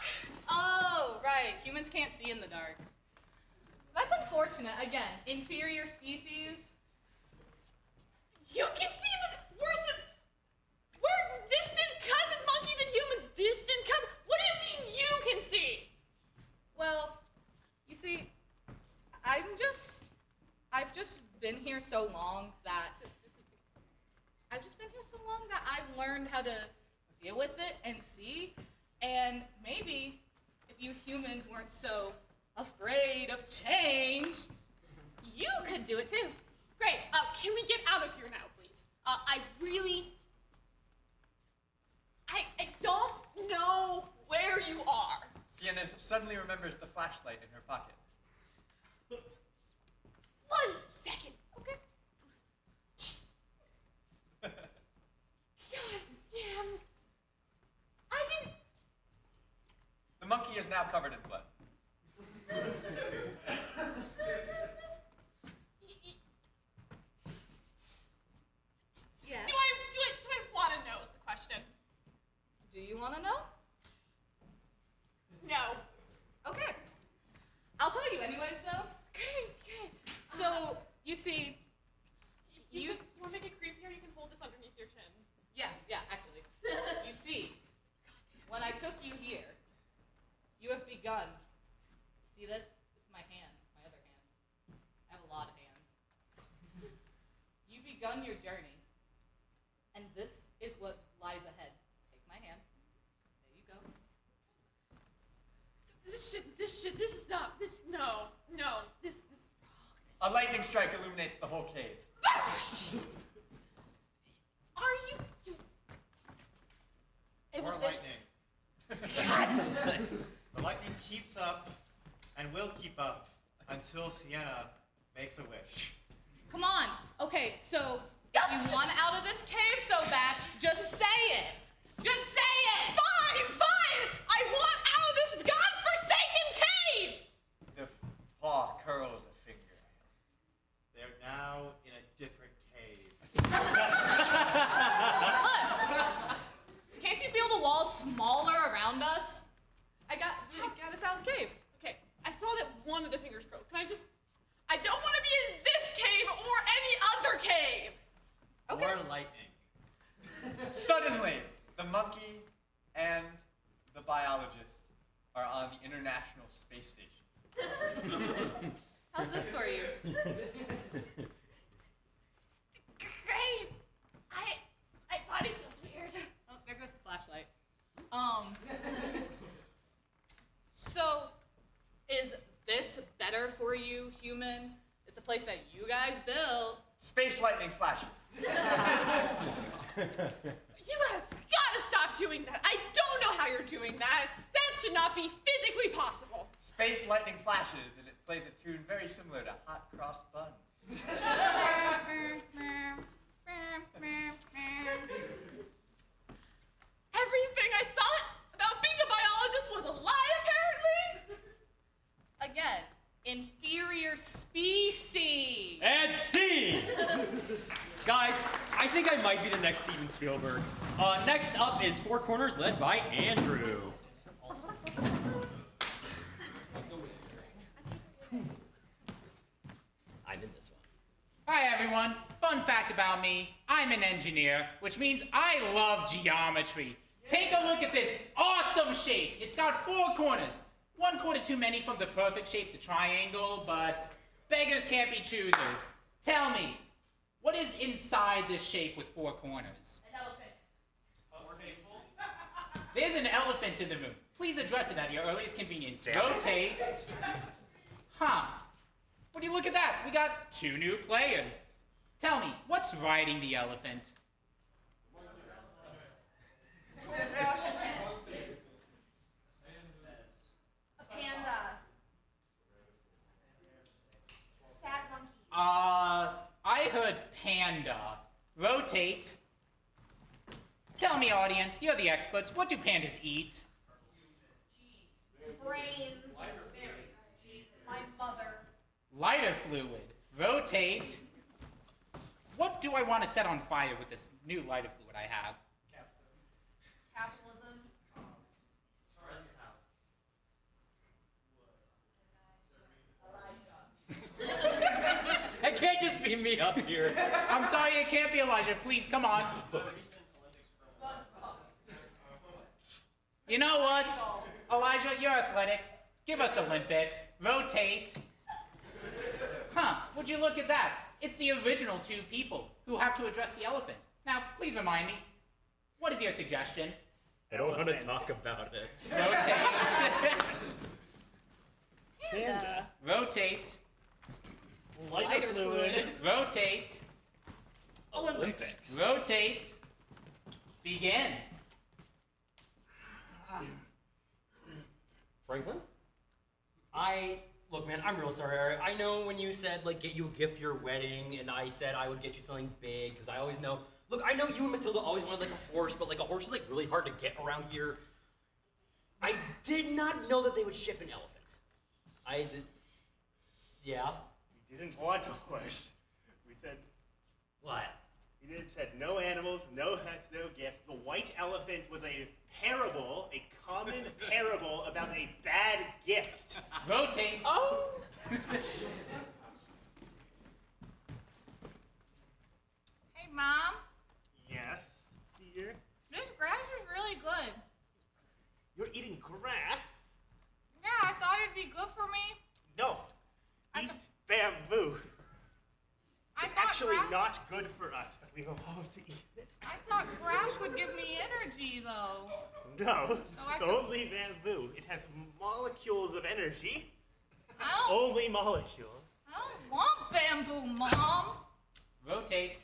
S4: Oh, right. Humans can't see in the dark. That's unfortunate. Again, inferior species.
S2: You can see that we're distant cousins, monkeys and humans, distant cousins. What do you mean you can see?
S4: Well, you see, I've just been here so long that I've learned how to deal with it and see. And maybe if you humans weren't so afraid of change, you could do it too.
S2: Great. Can we get out of here now, please? I don't know where you are.
S3: Sienna suddenly remembers the flashlight in her pocket.
S2: 1 second. Okay. God damn. I didn't.
S3: The monkey is now covered in blood.
S4: Yes.
S2: Do I want to know is the question.
S4: Do you want to know?
S2: No.
S4: Okay. I'll tell you anyways, though.
S2: Okay.
S4: So, you see,
S2: You want to make it creepier? You can hold this underneath your chin.
S4: yeah, actually. You see, when I took you here, you have begun. You see this? This is my hand, my other hand. I have a lot of hands. You've begun your journey, and this is what lies ahead. Take my hand. There you go.
S3: A lightning strike illuminates the whole cave.
S5: Are you? It was
S14: More
S5: this.
S14: lightning. The lightning keeps up and will keep up until Sienna makes a wish.
S4: Come on. Okay, so if you want out of this cave so bad, just say it. Just say it.
S5: Fine, fine. I want out of this godforsaken cave.
S3: The paw curls a finger.
S14: They're now in a different cave.
S4: Look. Can't you feel the walls smaller around us? I got us out of the cave.
S2: Okay, I saw that one of the fingers broke. I don't want to be in this cave or any other cave.
S4: Okay.
S14: More lightning.
S3: Suddenly, the monkey and the biologist are on the International Space Station.
S4: How's this for you?
S5: Great. My body feels weird.
S4: Oh, there goes the flashlight. So, is this better for you, human? It's a place that you guys built.
S3: Space lightning flashes.
S5: You have got to stop doing that. I don't know how you're doing that. That should not be physically possible.
S3: Space lightning flashes, and it plays a tune very similar to Hot Cross Buns.
S2: Everything I thought about being a biologist was a lie, apparently.
S4: Again, inferior species.
S6: And C! Guys, I think I might be the next Steven Spielberg. Next up is Four Corners, led by Andrew. I'm in this one.
S1: Hi everyone, fun fact about me, I'm an engineer, which means I love geometry. Take a look at this awesome shape. It's got 4 corners. 1 corner too many from the perfect shape, the triangle, but beggars can't be choosers. Tell me, what is inside this shape with 4 corners?
S5: An elephant.
S1: There's an elephant in the room. Please address it at your earliest convenience. Rotate. Huh. Would you look at that? We got 2 new players. Tell me, what's riding the elephant?
S5: A panda. Sad monkey.
S1: I heard panda. Rotate. Tell me, audience, you're the experts. What do pandas eat?
S5: Brains. My mother.
S1: Lighter fluid. Rotate. What do I want to set on fire with this new lighter fluid I have?
S5: Capitalism.
S6: It can't just be me up here.
S1: I'm sorry, it can't be Elijah. Please, come on. You know what? Elijah, you're athletic. Give us Olympics. Rotate. Huh, would you look at that? It's the original 2 people who have to address the elephant. Now, please remind me, what is your suggestion?
S6: I don't want to talk about it.
S1: Rotate.
S8: Panda.
S1: Rotate.
S8: Lighter fluid.
S1: Rotate.
S6: Olympics.
S1: Rotate. Begin.
S6: Franklin? Look, man, I'm real sorry. I know when you said, like, get you a gift for your wedding, and I said I would get you something big, because I always know. Look, I know you and Matilda always wanted, like, a horse, but, like, a horse is, like, really hard to get around here. I did not know that they would ship an elephant. I did. Yeah?
S14: We didn't want a horse. We said,
S6: What?
S14: we said no animals, no huts, no gifts. The white elephant was a parable, a common parable about a bad gift.
S1: Rotate.
S5: Oh.
S4: Hey, Mom.
S14: Yes, dear?
S4: This grass is really good.
S14: You're eating grass?
S4: Yeah, I thought it'd be good for me.
S14: No. Eat bamboo.
S4: I
S14: It's
S4: thought
S14: actually
S4: grass,
S14: not good for us, but we were supposed to eat it.
S4: I thought grass would give me energy, though.
S14: No,
S4: So I could-
S14: only bamboo. It has molecules of energy.
S4: I don't,
S14: Only molecules.
S4: I don't want bamboo, Mom.
S1: Rotate.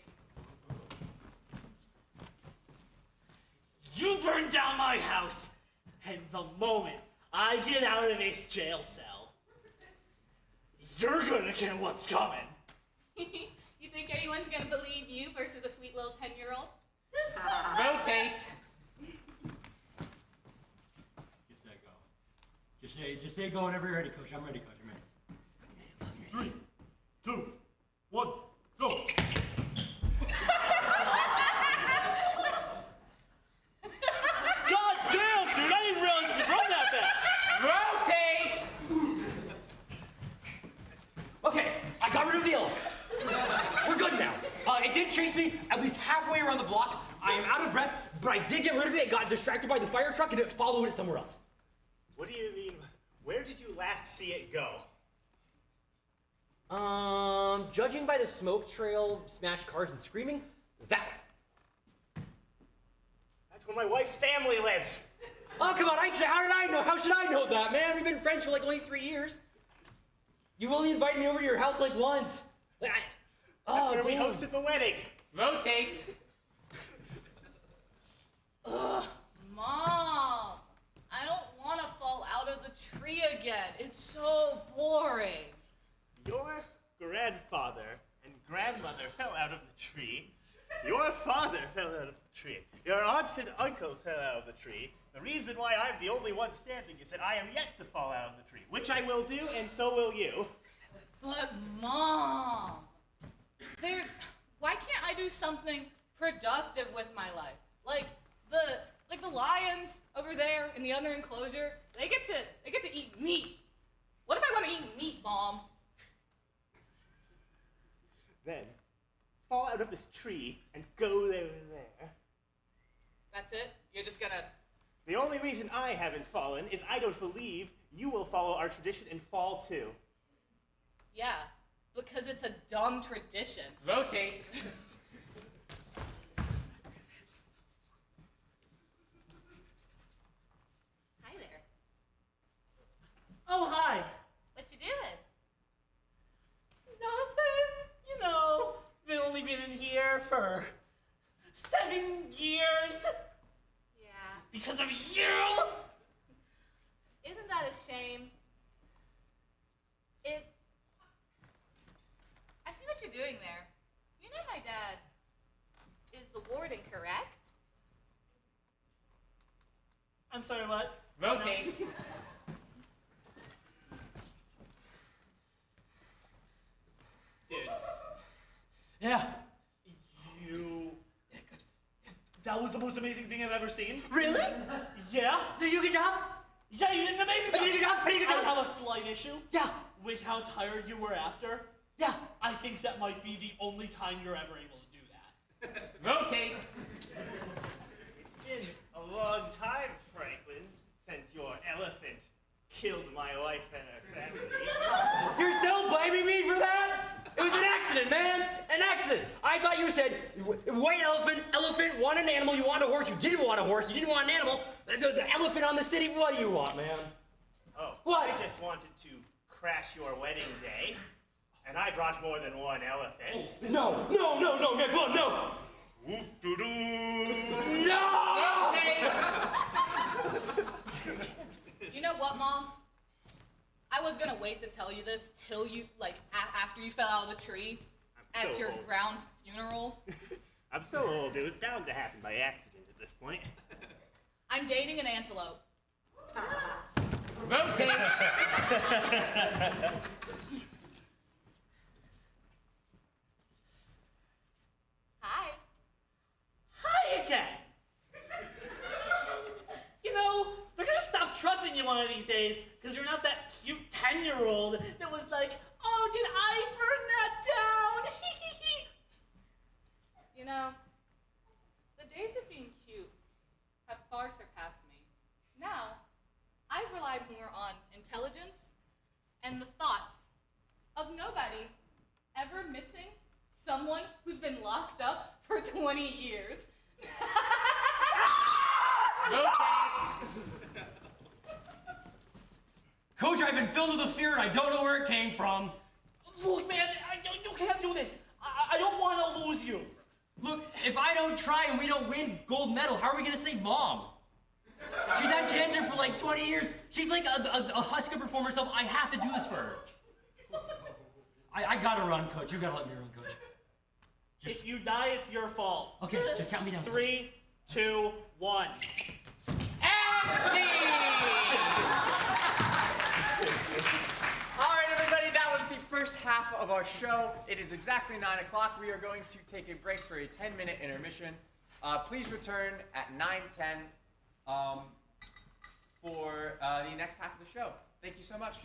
S13: You burned down my house, and the moment I get out of this jail cell, you're gonna get what's coming.
S4: You think anyone's gonna believe you versus a sweet little 10-year-old?
S1: Rotate.
S6: Just say go whenever you're ready, Coach. I'm ready, Coach. I'm ready.
S13: 3, 2, 1, go. God damn, dude! I didn't realize you could run that fast.
S1: Rotate.
S6: Okay, I got rid of the elephant. We're good now. It did chase me at least halfway around the block. I am out of breath, but I did get rid of it. It got distracted by the fire truck and it followed it somewhere else.
S14: What do you mean? Where did you last see it go?
S6: Judging by the smoke trail, smashed cars, and screaming, that way.
S14: That's where my wife's family lives.
S6: Oh, come on, how did I know? How should I know that, man? We've been friends for like only 3 years. You've only invited me over to your house like once.
S14: That's where we hosted the wedding.
S1: Rotate.
S4: Ugh, Mom. I don't want to fall out of the tree again. It's so boring.
S14: Your grandfather and grandmother fell out of the tree. Your father fell out of the tree. Your aunts and uncles fell out of the tree. The reason why I'm the only one standing is that I am yet to fall out of the tree, which I will do, and so will you.
S4: But Mom, why can't I do something productive with my life? Like the lions over there in the other enclosure, they get to eat meat. What if I want to eat meat, Mom?
S14: Then, fall out of this tree and go there.
S4: That's it? You're just gonna...
S14: The only reason I haven't fallen is I don't believe you will follow our tradition and fall too.
S4: Yeah, because it's a dumb tradition.
S1: Rotate.
S4: Hi there.
S13: Oh, hi.
S4: What you doing?
S13: Nothing. You know, we've only been in here for 7 years.
S4: Yeah.
S13: Because of you.
S4: Isn't that a shame? I see what you're doing there. You know my dad is the warden, correct?
S13: I'm sorry, what?
S1: Rotate.
S14: Dude.
S13: Yeah. That was the most amazing thing I've ever seen.
S6: Really?
S13: Yeah.
S6: Did you do a good job?
S13: Yeah, you did an amazing
S6: I
S13: job.
S6: did a good job. I did a good job.
S13: I have a slight issue.
S6: Yeah.
S13: With how tired you were after.
S6: Yeah.
S13: I think that might be the only time you're ever able to do that.
S1: Rotate.
S14: It's been a long time, Franklin, since your elephant killed my wife and her family.
S6: You're still blaming me for that? It was an accident, man. An accident. I thought you said white elephant, want an animal, you want a horse, you didn't want a horse, you didn't want an animal. The elephant on the city, what do you want, man?
S14: Oh,
S6: What?
S14: I just wanted to crash your wedding day, and I brought more than one elephant.
S6: No, man, come on, no. No!
S4: You know what, Mom? I was gonna wait to tell you this till you, after you fell out of the tree at
S14: so
S4: your
S14: old.
S4: ground funeral.
S14: I'm so old, it was bound to happen by accident at this point.
S4: I'm dating an antelope.
S1: Rotate.
S4: Hi.
S13: Hi again. You know, they're gonna stop trusting you one of these days because you're not that cute 10-year-old that was like, oh, did I burn that down?
S4: You know, the days of being cute have far surpassed me. Now, I rely more on intelligence and the thought of nobody ever missing someone who's been locked up for 20 years.
S1: Rotate.
S6: Coach, I've been filled with a fear and I don't know where it came from.
S13: Look, man, you can't do this. I don't want to lose you.
S6: Look, if I don't try and we don't win gold medal, how are we gonna save Mom? She's had cancer for like 20 years. She's like a Husker performer herself. I have to do this for her. I gotta run, Coach. You gotta let me run, Coach.
S13: If you die, it's your fault.
S6: Okay, just count me down.
S13: 3, 2, 1.
S1: And scene!
S3: All right, everybody, that was the first half of our show. It is exactly 9 o'clock. We are going to take a break for a 10-minute intermission. Please return at 9:10 for the next half of the show. Thank you so much.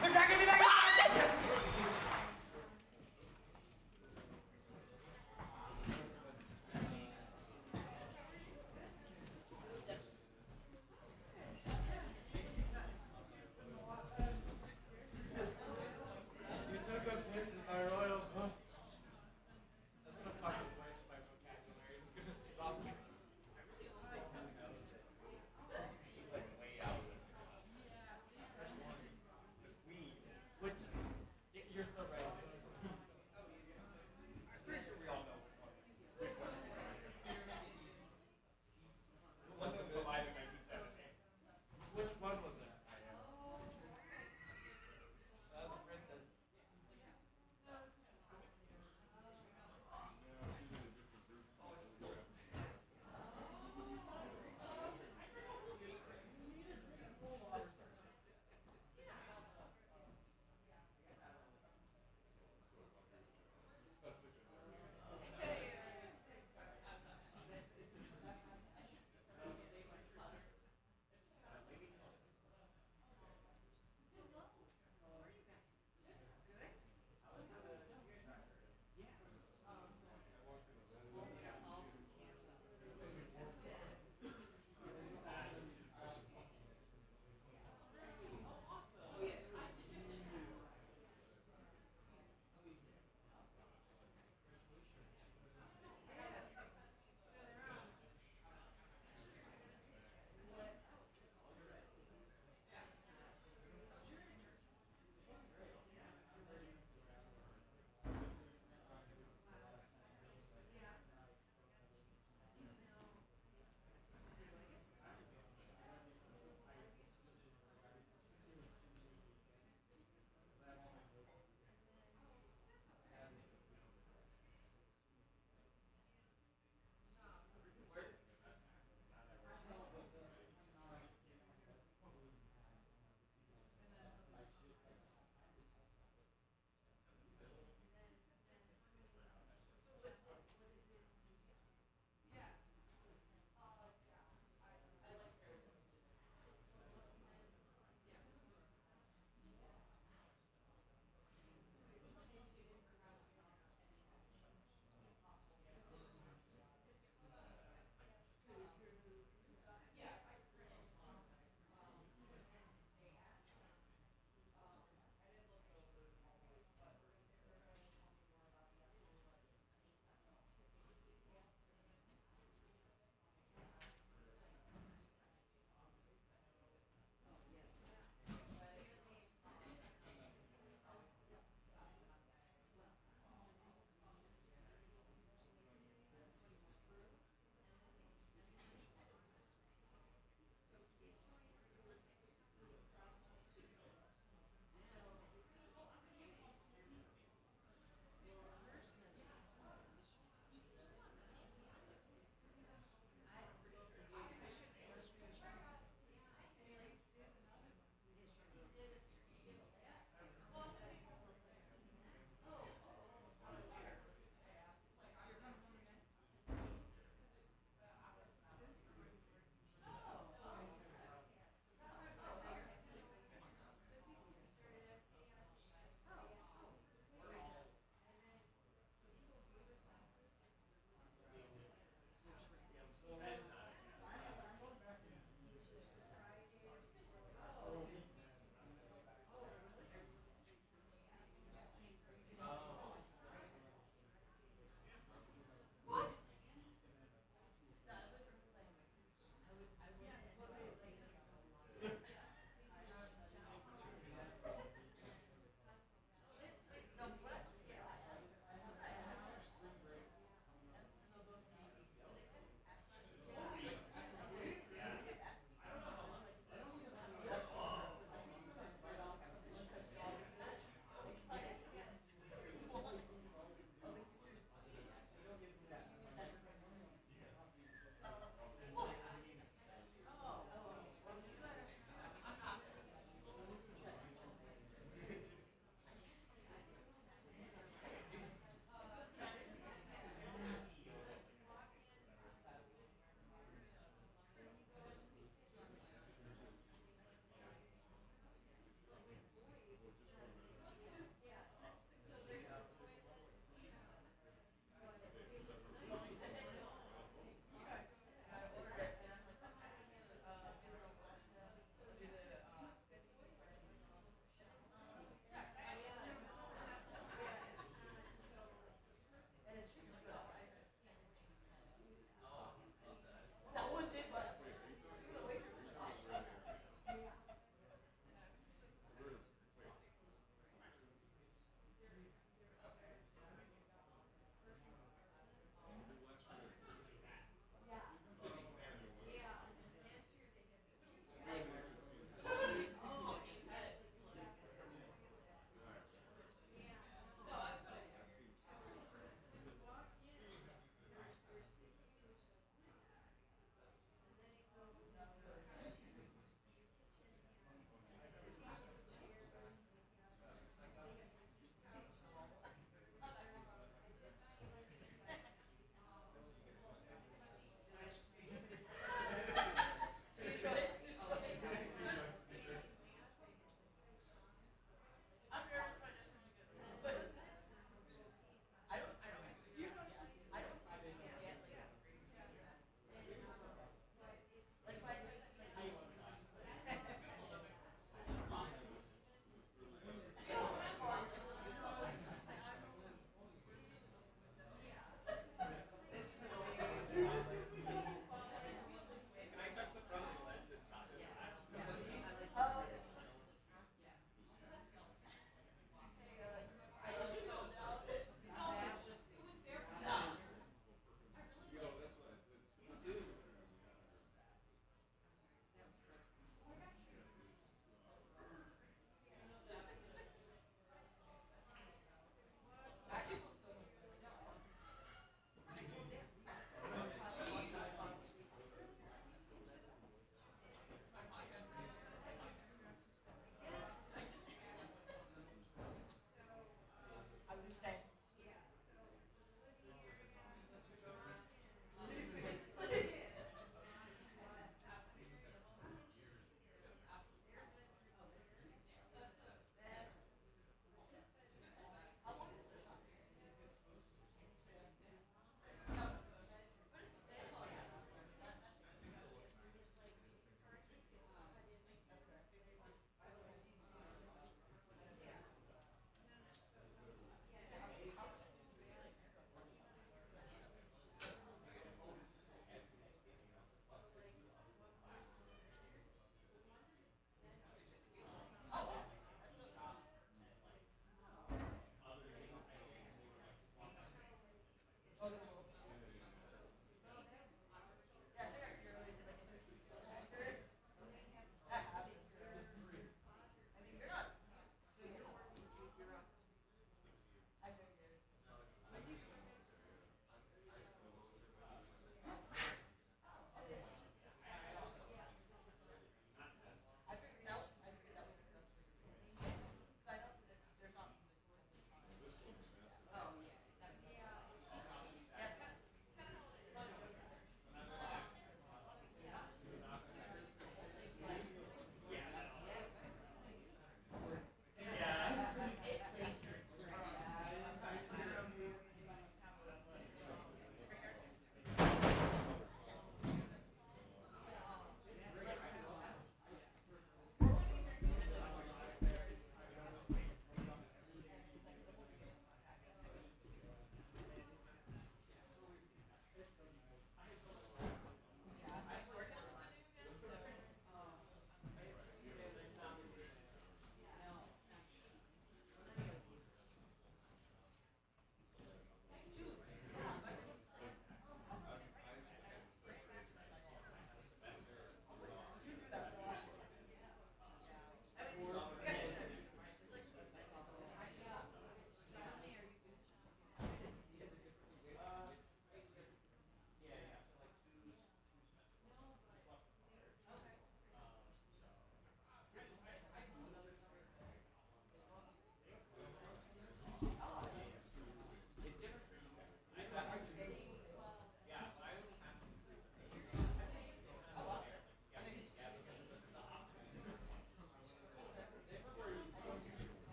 S6: They're dragging me back.
S14: You took a piss in my royal book.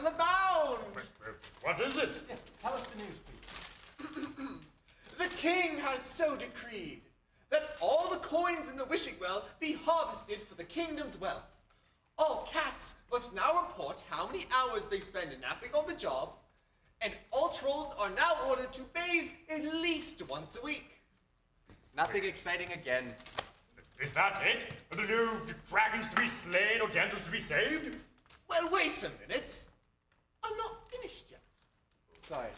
S9: travel abound.
S12: What is it?
S3: Yes, tell us the news, please.
S9: The king has so decreed that all the coins in the wishing well be harvested for the kingdom's wealth. All cats must now report how many hours they spend napping on the job, and all trolls are now ordered to bathe at least once a week.
S3: Nothing exciting again.
S12: Is that it? Are the new dragons to be slain or damsels to be saved?
S9: Well, wait a minute. I'm not finished yet.
S3: Sorry.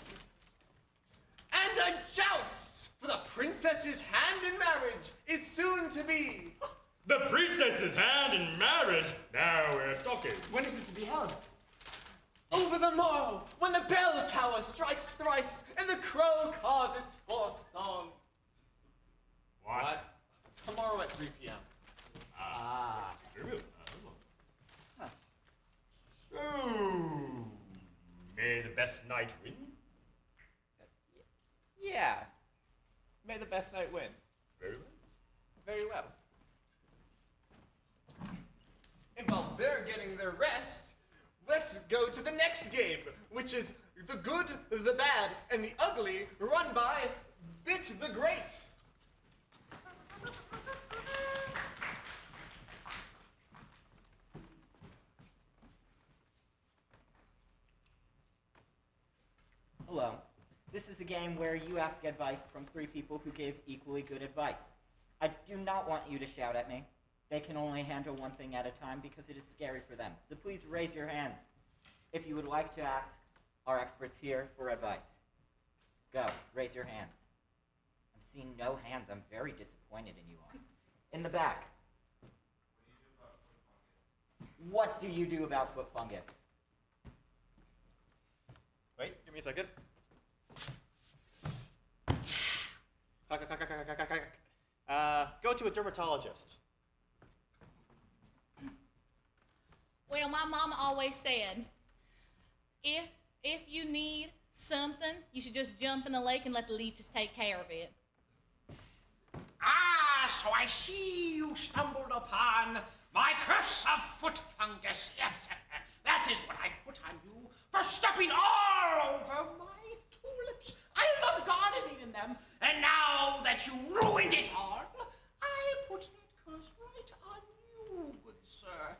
S9: And a joust for the princess's hand in marriage is soon to be.
S12: The princess's hand in marriage? Now we're talking.
S3: When is it to be held?
S9: Over the morrow, when the bell tower strikes thrice and the crow caws its fourth song.
S12: What?
S9: Tomorrow at 3 p.m.
S3: Ah.
S12: Huh. So, may the best knight win?
S3: Yeah. May the best knight win.
S12: Very well.
S9: Very well. And while they're getting their rest, let's go to the next game, which is the good, the bad, and the ugly, run by Bit the Great.
S8: Hello. This is a game where you ask advice from 3 people who gave equally good advice. I do not want you to shout at me. They can only handle one thing at a time because it is scary for them. So please raise your hands if you would like to ask our experts here for advice. Go, raise your hands. I'm seeing no hands. I'm very disappointed in you all. In the back. What do you do about foot fungus?
S14: Wait, give me a second. Go to a dermatologist.
S4: Well, my mama always said, if you need something, you should just jump in the lake and let the leeches take care of it.
S10: Ah, so I see you stumbled upon my curse of foot fungus. Yes, that is what I put on you for stepping all over my tulips. I love gardening in them, and now that you ruined it all, I put that curse right on you, good sir.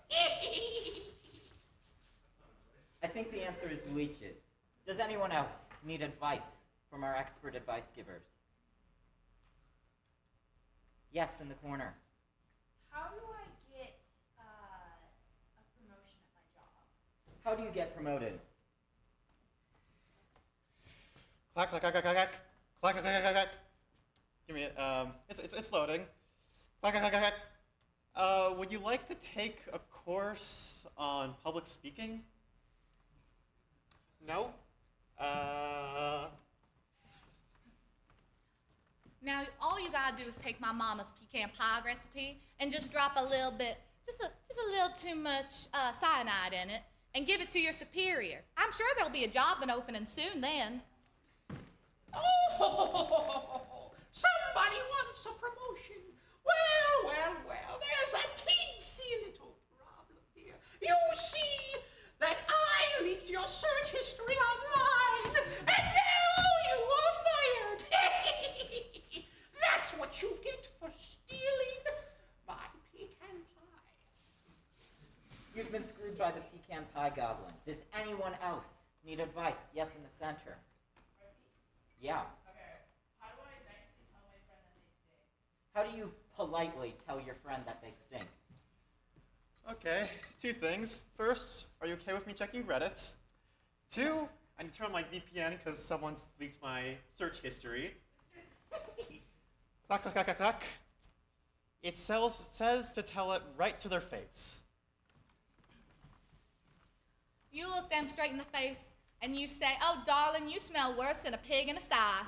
S8: I think the answer is leeches. Does anyone else need advice from our expert advice givers? Yes, in the corner.
S7: How do I get a promotion at my job?
S8: How do you get promoted?
S14: Clack, clack, clack, clack, clack. Clack, clack, clack, clack, clack. Give me it. It's loading. Clack, clack, clack, clack, clack. Would you like to take a course on public speaking? No?
S4: Now, all you gotta do is take my mama's pecan pie recipe and just drop a little bit, just a little too much cyanide in it, and give it to your superior. I'm sure there'll be a job opening soon then.
S10: Oh, somebody wants a promotion. Well, there's a teensy little problem here. You see that I leaked your search history online, and now you are fired. That's what you get for stealing my pecan pie.
S8: You've been screwed by the pecan pie goblin. Does anyone else need advice? Yes, in the center. Yeah.
S11: Okay. How do I nicely tell my friend that they stink?
S8: How do you politely tell your friend that they stink?
S14: Okay, 2 things. First, are you okay with me checking Reddit? 2, I need to turn on my VPN because someone's leaked my search history. Clack, clack, clack, clack, clack. It says to tell it right to their face.
S4: You look them straight in the face and you say, "Oh, darling, you smell worse than a pig in a sty."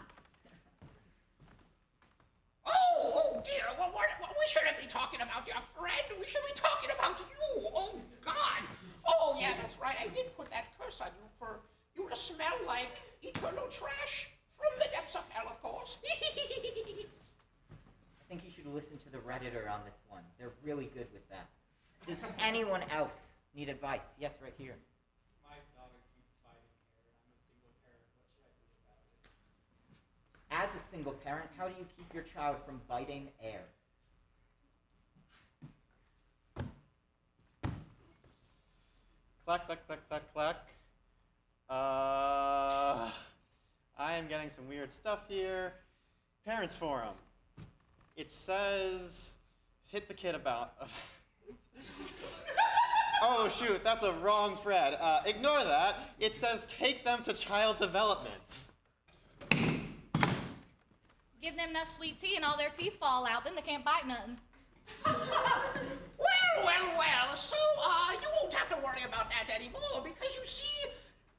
S10: Oh dear. Well, we shouldn't be talking about your friend. We should be talking about you. Oh, God. Oh, yeah, that's right. I did put that curse on you for you to smell like eternal trash from the depths of hell, of course.
S8: I think you should listen to the Redditor on this one. They're really good with that. Does anyone else need advice? Yes, right here.
S15: My daughter
S8: as a single parent, how do you keep your child from biting air?
S15: Clack, clack, clack, clack, clack. I am getting some weird stuff here. Parents Forum. It says, hit the kid about. Oh, shoot, that's a wrong thread. Ignore that. It says, take them to child development.
S4: Give them enough sweet tea and all their teeth fall out, then they can't bite nothing.
S10: Well, so, you won't have to worry about that anymore, because you see,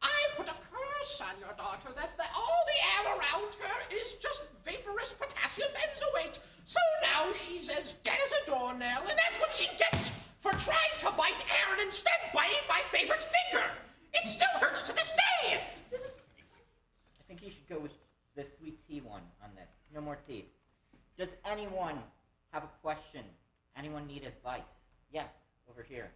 S10: I put a curse on your daughter that all the air around her is just vaporous potassium benzoate. So now she's as dead as a doornail, and that's what she gets for trying to bite air and instead biting my favorite finger. It still hurts to this day.
S8: I think you should go with the sweet tea one on this. No more teeth. Does anyone have a question? Anyone need advice? Yes, over here.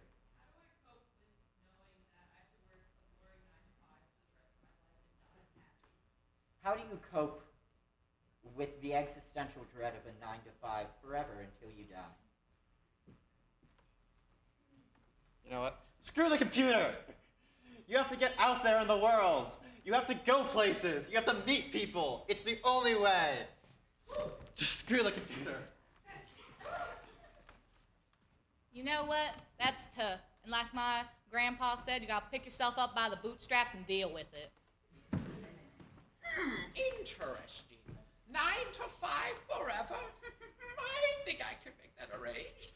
S8: How do you cope with the existential dread of a 9 to 5 forever until you die?
S15: You know what? Screw the computer! You have to get out there in the world. You have to go places. You have to meet people. It's the only way. Just screw the computer.
S4: You know what? That's tough. And like my grandpa said, you gotta pick yourself up by the bootstraps and deal with it.
S10: Interesting. 9 to 5 forever? I think I can make that arranged.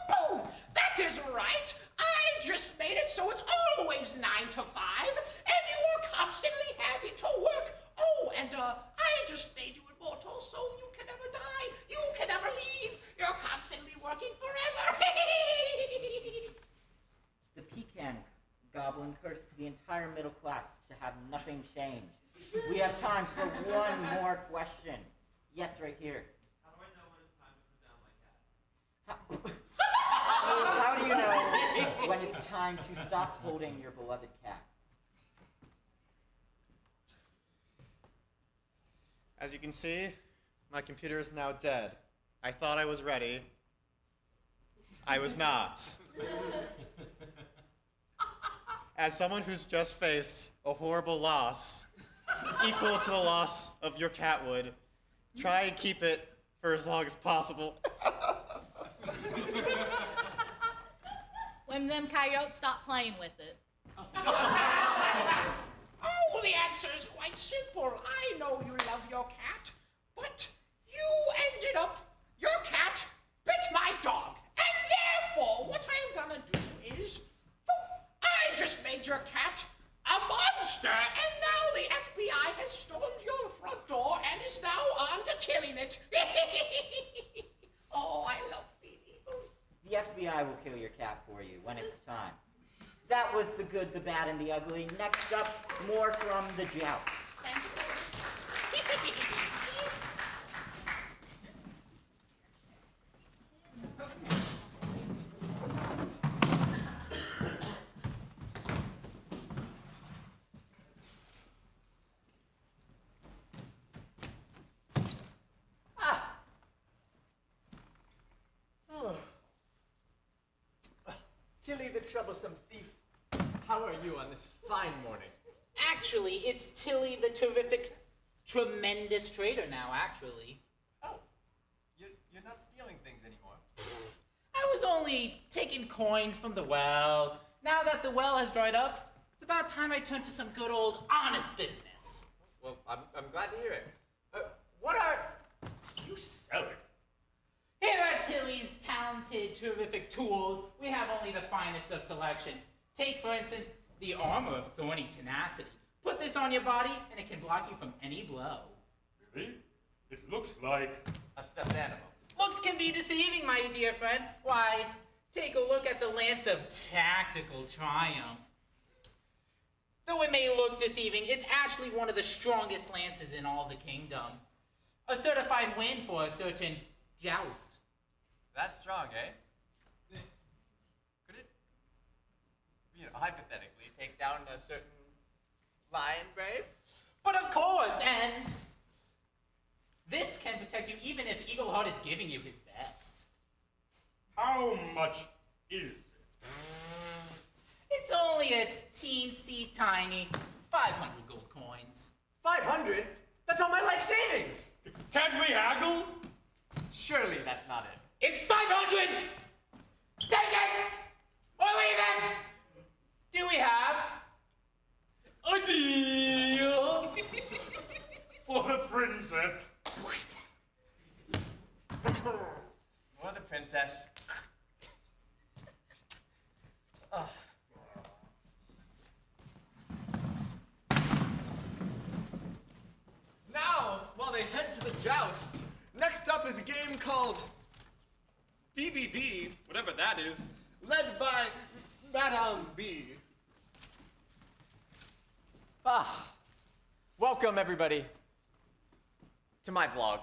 S10: Boom! That is right. I just made it so it's always 9 to 5, and you are constantly happy to work. Oh, and I just made you immortal so you can never die. You can never leave. You're constantly working forever.
S8: The pecan goblin cursed the entire middle class to have nothing change. We have time for one more question. Yes, right here.
S3: How do I know when it's time to put down my cat?
S8: How do you know when it's time to stop holding your beloved cat?
S15: As you can see, my computer is now dead. I thought I was ready. I was not. As someone who's just faced a horrible loss, equal to the loss of your cat would, try and keep it for as long as possible.
S4: When them coyotes stop playing with it.
S10: Oh, the answer is quite simple. I know you love your cat, but your cat bit my dog. And therefore, what I am gonna do is, I just made your cat a monster, and now the FBI has stormed your front door and is now on to killing it. Oh, I love being evil.
S8: The FBI will kill your cat for you when it's time. That was the good, the bad, and the ugly. Next up, more from the joust.
S4: Thank you.
S10: Tilly the troublesome thief, how are you on this fine morning?
S1: Actually, it's Tilly the terrific, tremendous trader now, actually.
S3: Oh, you're not stealing things anymore.
S1: I was only taking coins from the well. Now that the well has dried up, it's about time I turned to some good old honest business.
S3: Well, I'm glad to hear it. What are you selling?
S1: Here at Tilly's talented, terrific tools, we have only the finest of selections. Take, for instance, the armor of thorny tenacity. Put this on your body, and it can block you from any blow.
S12: Really? It looks like
S3: a stuffed animal.
S1: Looks can be deceiving, my dear friend. Why, take a look at the lance of tactical triumph. Though it may look deceiving, it's actually one of the strongest lances in all the kingdom. A certified win for a certain joust.
S3: That's strong, eh? Could it, hypothetically, take down a certain lion brave?
S1: But of course, and This can protect you even if Eagle Heart is giving you his best.
S12: How much is it?
S1: It's only a teensy tiny 500 gold coins.
S3: 500? That's all my life savings!
S12: Can't we haggle?
S3: Surely that's not it.
S1: It's 500! Take it! Or leave it! Do we have a deal?
S12: For the princess.
S3: For the princess. Ugh.
S9: Now, while they head to the joust, next up is a game called DVD, whatever that is, led by Madame B.
S3: Welcome everybody to my vlog.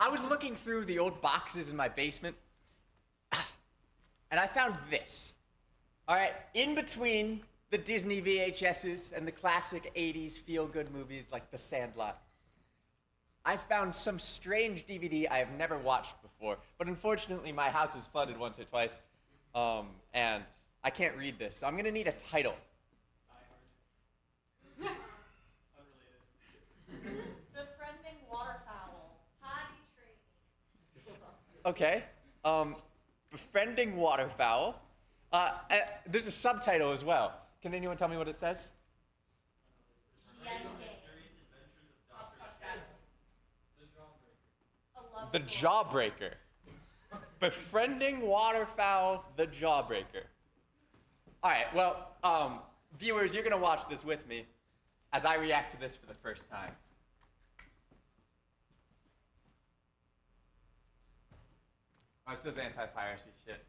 S3: I was looking through the old boxes in my basement, and I found this. All right, in between the Disney VHSs and the classic 80s feel-good movies like The Sandlot, I found some strange DVD I have never watched before, but unfortunately my house is flooded once or twice, and I can't read this, so I'm gonna need a title.
S5: Befriending waterfowl. Potty training.
S3: Okay, Befriending Waterfowl. There's a subtitle as well. Can anyone tell me what it says? The Jawbreaker. Befriending Waterfowl, the Jawbreaker. All right, well, viewers, you're gonna watch this with me as I react to this for the first time. Oh, it's those anti-piracy shit.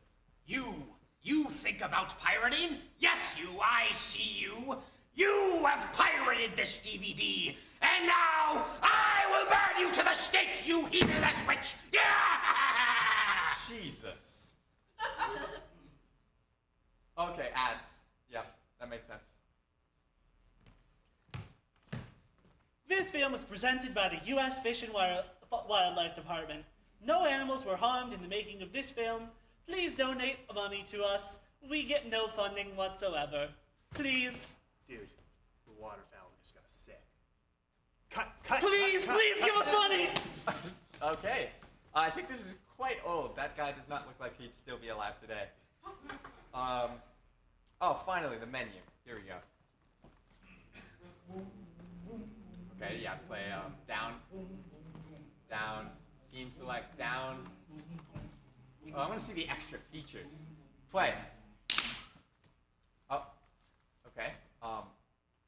S10: You think about pirating? Yes, I see you. You have pirated this DVD, and now I will burn you to the stake, you heedless witch! Yeah!
S3: Jesus. Okay, ads. Yep, that makes sense.
S13: This film was presented by the U.S. Fish and Wildlife Department. No animals were harmed in the making of this film. Please donate money to us. We get no funding whatsoever. Please.
S14: Dude, the waterfowl just got sick. Cut!
S13: Please give us money!
S3: Okay, I think this is quite old. That guy does not look like he'd still be alive today. Oh, finally, the menu. Here we go. Okay, yeah, play down, down, scene select, down. Oh, I want to see the extra features. Play. Oh, okay.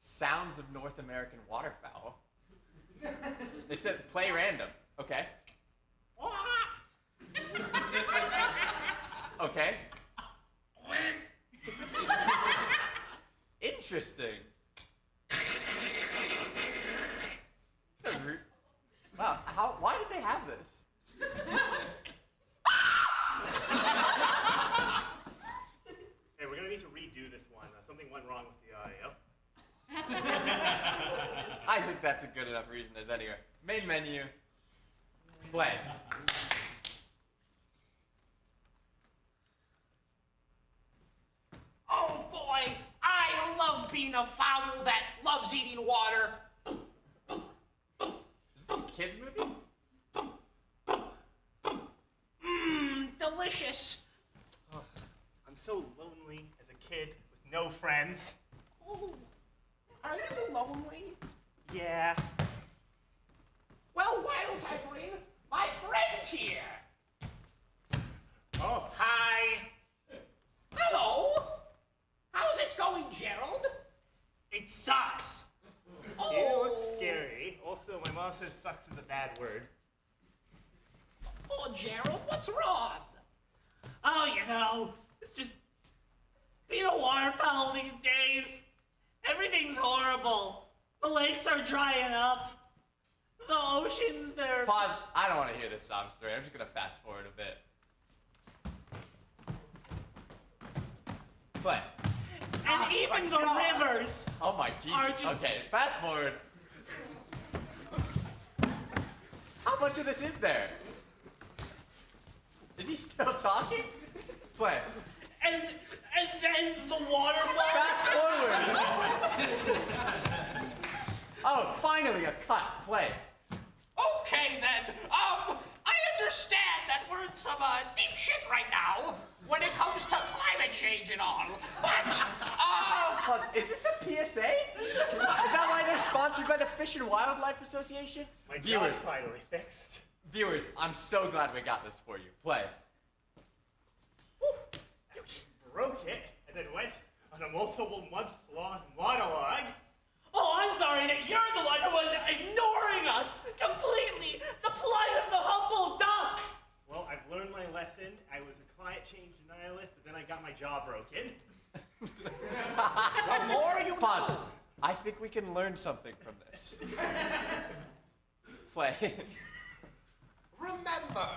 S3: Sounds of North American waterfowl. It said play random. Okay. Okay. Interesting. Wow, why did they have this?
S14: Hey, we're gonna need to redo this one. Something went wrong with the audio.
S3: I think that's a good enough reason as anywhere. Main menu. Play.
S10: Oh boy, I love being a fowl that loves eating water.
S3: Is this a kids movie?
S10: Delicious.
S14: Oh, I'm so lonely as a kid with no friends.
S10: Oh, are you lonely?
S14: Yeah.
S10: Well, why don't I bring my friend here?
S14: Oh.
S10: Hi. Hello. How's it going, Gerald?
S14: It sucks.
S10: Oh.
S14: It looks scary. Also, my mom says sucks is a bad word.
S10: Oh, Gerald, what's wrong?
S13: Oh, you know, it's just being a waterfowl these days. Everything's horrible. The lakes are drying up. The oceans, they're...
S3: Pause. I don't want to hear this sob story. I'm just going to fast forward a bit. Play.
S13: And even the rivers.
S3: Oh my Jesus.
S13: Are just...
S3: Okay, fast forward. How much of this is there? Is he still talking? Play.
S13: And then the waterfall.
S3: Fast forward. Oh, finally a cut. Play.
S10: Okay then. I understand that we're in some deep shit right now when it comes to climate change and all. But
S3: Is this a PSA? Is that why they're sponsored by the Fish and Wildlife Association?
S14: My jaw is finally fixed.
S3: Viewers, I'm so glad we got this for you. Play.
S14: You broke it and then went on a multiple-month-long monologue.
S13: Oh, I'm sorry that you're the one who was ignoring us completely. The plight of the humble duck.
S14: Well, I've learned my lesson. I was a climate change denialist, but then I got my jaw broken.
S10: the more you
S3: Pause.
S10: know.
S3: I think we can learn something from this. Play.
S10: Remember,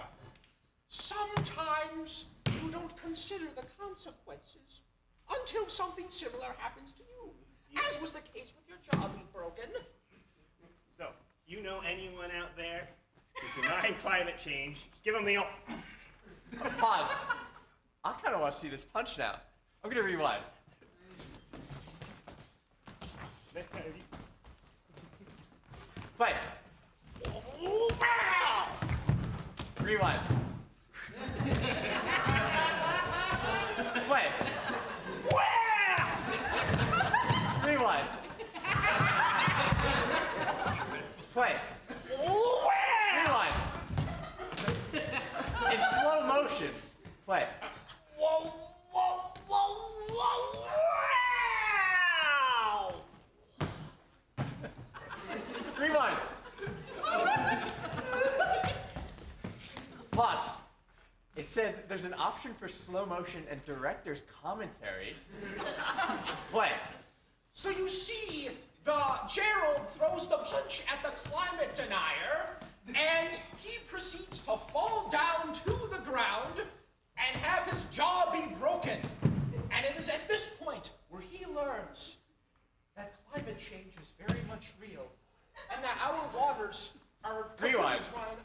S10: sometimes you don't consider the consequences until something similar happens to you, as was the case with your jaw being broken.
S14: So, you know anyone out there who's denying climate change? Just give them the old...
S3: Pause. I kind of want to see this punch now. I'm going to rewind. Play. Rewind. Play. Rewind. Play. Rewind. In slow motion. Play.
S13: Whoa, whoa, whoa, whoa, wow!
S3: Rewind. Pause. It says there's an option for slow motion and director's commentary. Play.
S10: So you see, Gerald throws the punch at the climate denier, and he proceeds to fall down to the ground and have his jaw be broken. And it is at this point where he learns that climate change is very much real, and that our waters are
S3: Rewind.
S10: trying.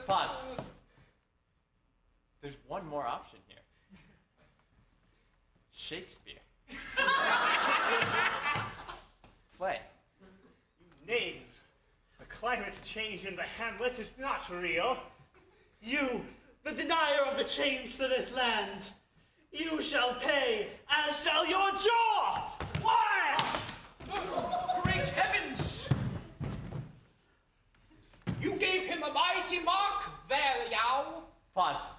S3: Pause. There's one more option here. Shakespeare. Play.
S14: You knave. The climate change in the Hamlet is not real.
S13: You, the denier of the change to this land, you shall pay, as shall your jaw! Why?
S10: Great heavens! You gave him a mighty mark there, Yow.
S3: Pause.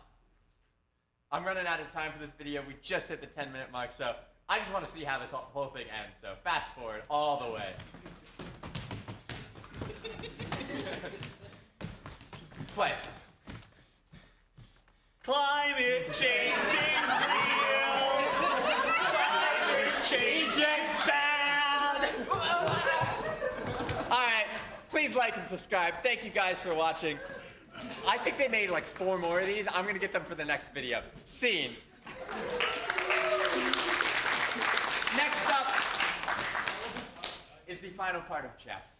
S3: I'm running out of time for this video. We just hit the 10-minute mark, so I just want to see how this whole thing ends. So fast forward all the way. Play.
S13: Climate change is real. Climate change is bad.
S3: All right, please like and subscribe. Thank you guys for watching. I think they made like 4 more of these. I'm gonna get them for the next video. Scene. Next up is the final part of Chest.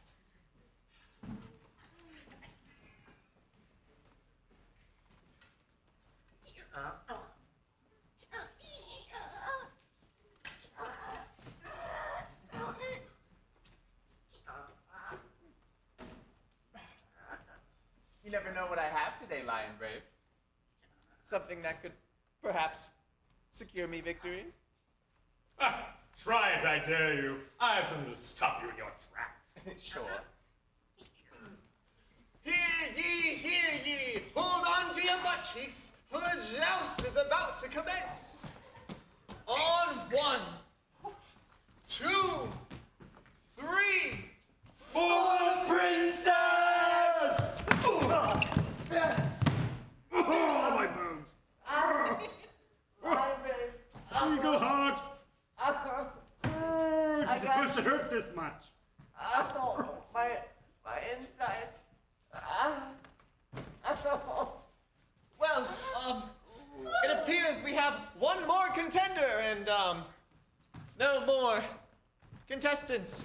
S3: You never know what I have today, Lion Brave. Something that could perhaps secure me victory.
S12: Try it, I dare you. I have something to stop you in your tracks.
S3: Sure.
S9: Hear ye, hold on to your butt cheeks, for the joust is about to commence. On 1, 2, 3,
S13: For the princess!
S12: Oh, my bones.
S16: Here you go, hard. It's supposed to hurt this much.
S17: Oh, my insides.
S9: Well, it appears we have one more contender and, no more contestants.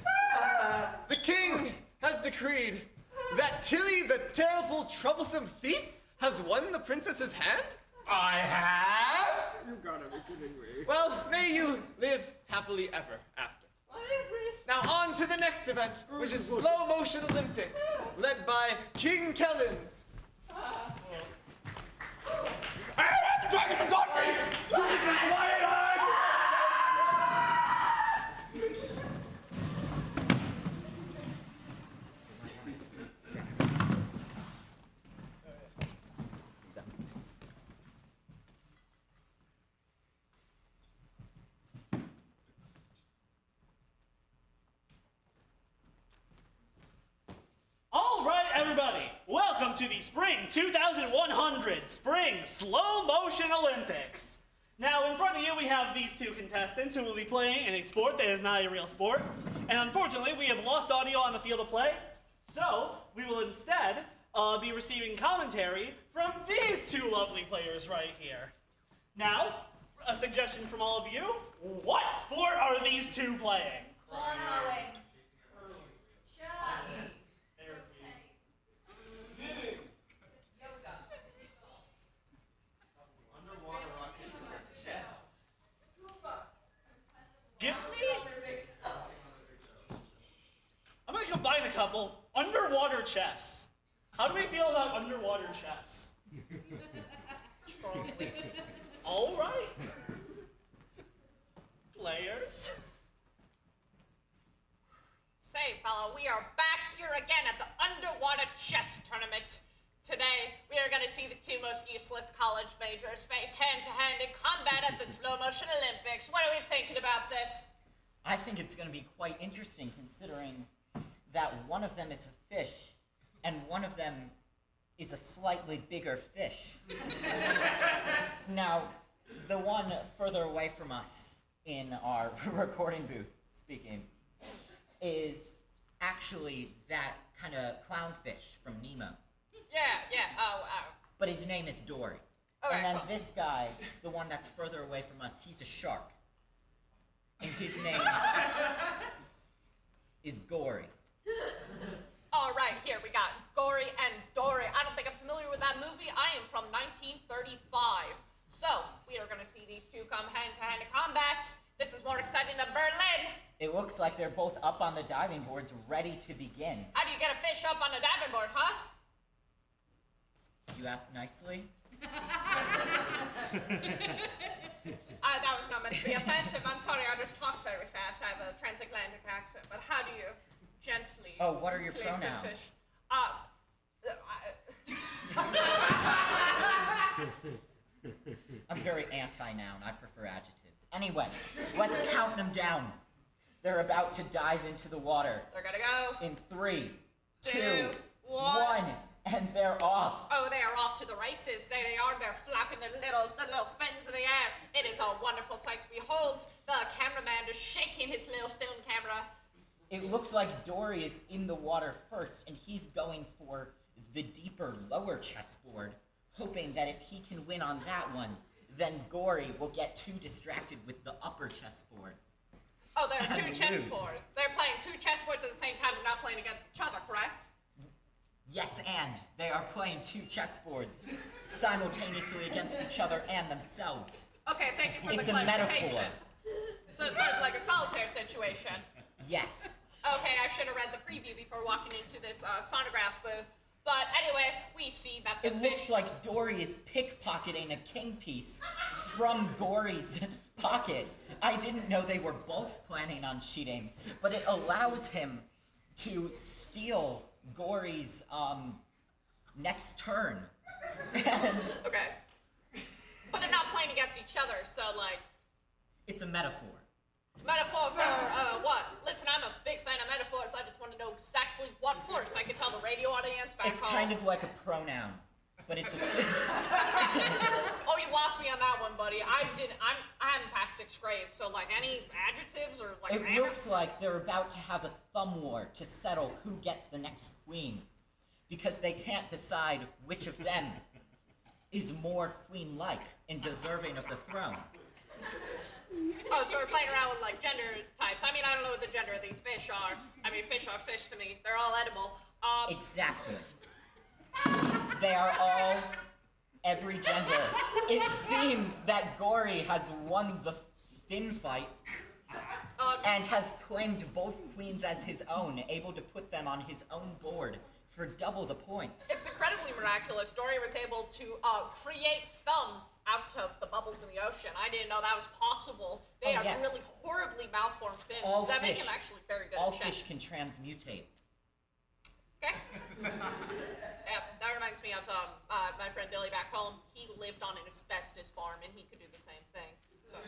S9: The king has decreed that Tilly, the terrible, troublesome thief, has won the princess's hand?
S1: I have?
S11: You gotta be kidding me.
S9: Well, may you live happily ever after. Now on to the next event, which is Slow Motion Olympics, led by King Kellen.
S10: The dragons have got me!
S13: All right, everybody, welcome to the Spring 2100 Spring Slow Motion Olympics. Now, in front of you, we have these two contestants who will be playing in a sport that is not a real sport. And unfortunately, we have lost audio on the field of play, so we will instead be receiving commentary from these two lovely players right here. Now, a suggestion from all of you, what sport are these two playing? Give me? I'm gonna combine a couple. Underwater chess. How do we feel about underwater chess? Strongly. All right. Players.
S5: Say, fella, we are back here again at the underwater chess tournament. Today, we are going to see the two most useless college majors face hand-to-hand in combat at the Slow Motion Olympics. What are we thinking about this?
S8: I think it's going to be quite interesting considering that one of them is a fish and one of them is a slightly bigger fish. Now, the one further away from us in our recording booth speaking is actually that kind of clownfish from Nemo.
S5: Yeah, oh.
S8: But his name is Dory.
S5: Okay,
S8: and then
S5: cool.
S8: this guy, the one that's further away from us, he's a shark. And his name is Gory.
S5: All right, here we got Gory and Dory. I don't think I'm familiar with that movie. I am from 1935. So, we are going to see these two come hand-to-hand in combat. This is more exciting than Berlin.
S8: It looks like they're both up on the diving boards, ready to begin.
S5: How do you get a fish up on a diving board, huh?
S8: You ask nicely?
S5: That was not meant to be offensive. I'm sorry, I just talk very fast. I have a transatlantic accent. But how do you gently
S8: Oh, what are your
S5: place a
S8: pronouns?
S5: fish?
S8: I'm very anti-noun. I prefer adjectives. Anyway, let's count them down. They're about to dive into the water.
S5: They're gonna go.
S8: In 3, 2,
S5: 2,
S8: 1, and they're off.
S5: Oh, they are off to the races. There they are. They're flapping their little fins in the air. It is a wonderful sight to behold. The cameraman is shaking his little film camera.
S8: It looks like Dory is in the water first, and he's going for the deeper, lower chessboard, hoping that if he can win on that one, then Gory will get too distracted with the upper chessboard.
S5: Oh, there are two
S8: And
S5: chessboards. They're playing two chessboards at the same time. They're not playing against each other, correct?
S8: Yes, and they are playing two chessboards simultaneously against each other and themselves.
S5: Okay, thank you for
S8: It's
S5: the
S8: a
S5: clarification.
S8: metaphor.
S5: So it's sort of like a solitaire situation.
S8: Yes.
S5: Okay, I should have read the preview before walking into this sonograph booth. But anyway, we see that the
S8: It looks like Dory is pickpocketing a king piece from Gory's pocket. I didn't know they were both planning on cheating, but it allows him to steal Gory's next turn. And
S5: Okay. But they're not playing against each other, so like...
S8: it's a metaphor.
S5: Metaphor for what? Listen, I'm a big fan of metaphors. I just want to know exactly what for, so I can tell the radio audience back
S8: It's
S5: home.
S8: kind of like a pronoun, but it's a...
S5: Oh, you lost me on that one, buddy. I haven't passed 6th grade, so like any adjectives or like...
S8: It looks like they're about to have a thumb war to settle who gets the next queen, because they can't decide which of them is more queen-like and deserving of the throne.
S5: Oh, so we're playing around with like gender types. I mean, I don't know what the gender of these fish are. I mean, fish are fish to me. They're all edible.
S8: Exactly. They are all every gender. It seems that Gory has won the fin fight and has claimed both queens as his own, able to put them on his own board for double the points.
S5: It's incredibly miraculous. Dory was able to create thumbs out of the bubbles in the ocean. I didn't know that was possible. They are really horribly malformed fins. That make him actually very good
S8: all
S5: at chess.
S8: fish can transmutate.
S5: Okay. Yeah, that reminds me of my friend Billy back home. He lived on an asbestos farm, and he could do the same thing. So.